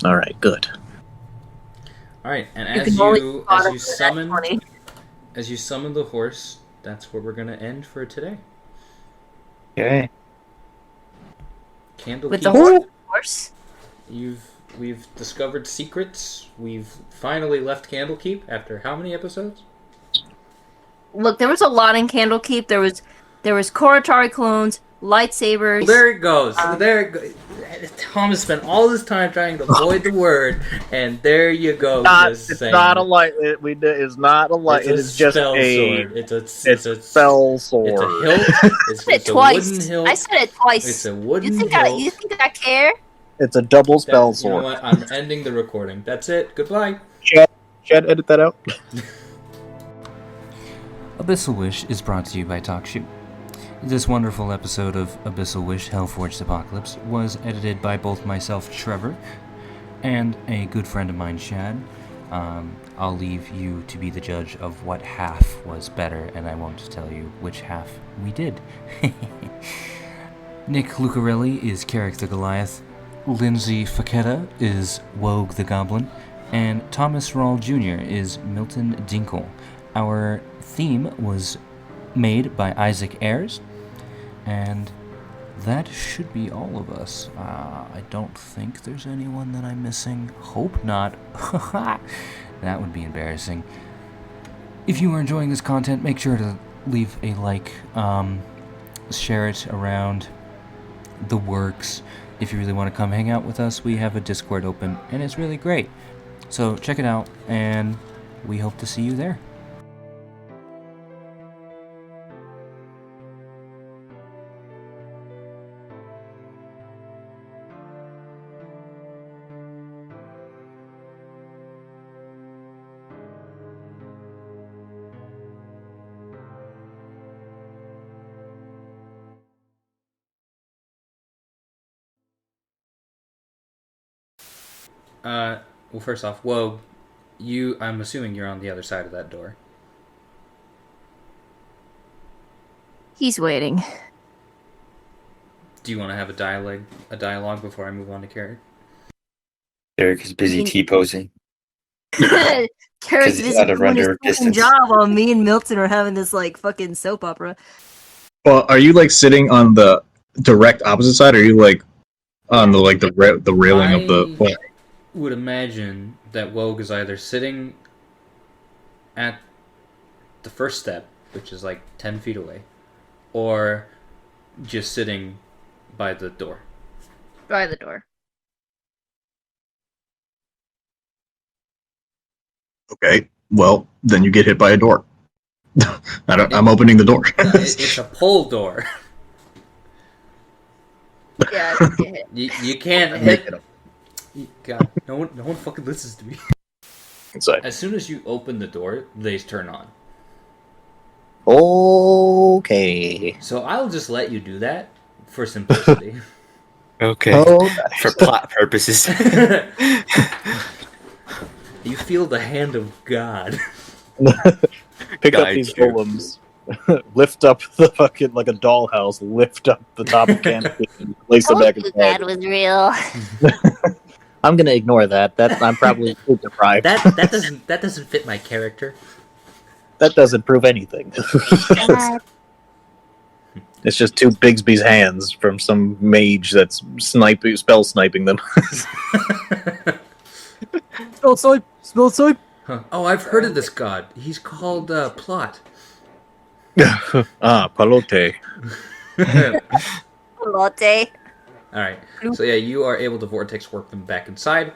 Alright, good. All right, and You as can only you spot as it you for that summon 20. as you summon the horse, that's where we're gonna end for today. Okay. Candlekeep. With the horse, of course. We've discovered secrets. We've finally left Candlekeep after how many episodes? Look, there was a lot in Candlekeep. There was Koratari clones, lightsabers. There it goes. There it goes. Thomas spent all this time trying to avoid the word, and there you go. It's not a light. It's not a light. It is just spell a. sword. It's It's a spell It's sword. a hilt. I said it It's a twice. wooden hilt. I said it twice. It's a wooden you think hilt. you think I care? It's a double spell You know sword. what? I'm ending the recording. That's it. Goodbye. Chad, edit that out. Abyssal Wish is brought to you by TalkShoe. This wonderful episode of Abyssal Wish Hellforged Apocalypse was edited by both myself, Trevor, and a good friend of mine, Shad. I'll leave you to be the judge of what half was better, and I won't tell you which half we did. Nick Lucarelli is Carrick the Goliath, Lindsay Facetta is Wogue the Goblin, and Thomas Rawle Jr. is Milton Dinkle. Our theme was made by Isaac Ayres, and that should be all of us. I don't think there's anyone that I'm missing. Hope not. That would be embarrassing. If you are enjoying this content, make sure to leave a like, share it around the works. If you really want to come hang out with us, we have a Discord open, and it's really great. So check it out, and we hope to see you there. Well, first off, whoa, I'm assuming you're on the other side of that door. He's waiting. Do you want to have a dialogue before I move on to Carrick? Derek is busy T-posing. Carrick's he's busy gotta doing his render fucking distance. job while me and Milton are having this like fucking soap opera. Well, are you like sitting on the direct opposite side, or are you like on the like the railing of the? Well, Would imagine that Wogue is either sitting at the first step, which is like 10 feet away, or just sitting by the door. By the door. okay. Well, then you get hit by a door. I'm opening the door. It's a pull door. Yeah, I get hit. You can't Make hit. it up God, no one fucking listens to me. inside. As soon as you open the door, they turn on. Okay. So I'll just let you do that for simplicity. Okay. Oh, For plot purposes. You feel the hand of God. Pick up Guide these you. golems, lift up the fucking like a dollhouse, lift up the top of canopy, and place them Told back you inside. that was real. I'm gonna ignore that. I'm probably sleep deprived. That doesn't fit my character. That doesn't prove anything. God. It's just two Bigsby's hands from some mage that's spell sniping them. Spell snipe! Spell snipe! Huh. Oh, I've heard of this god. He's called Plot. Palote. Latte. Alright, so yeah, you are able to vortex warp them back inside.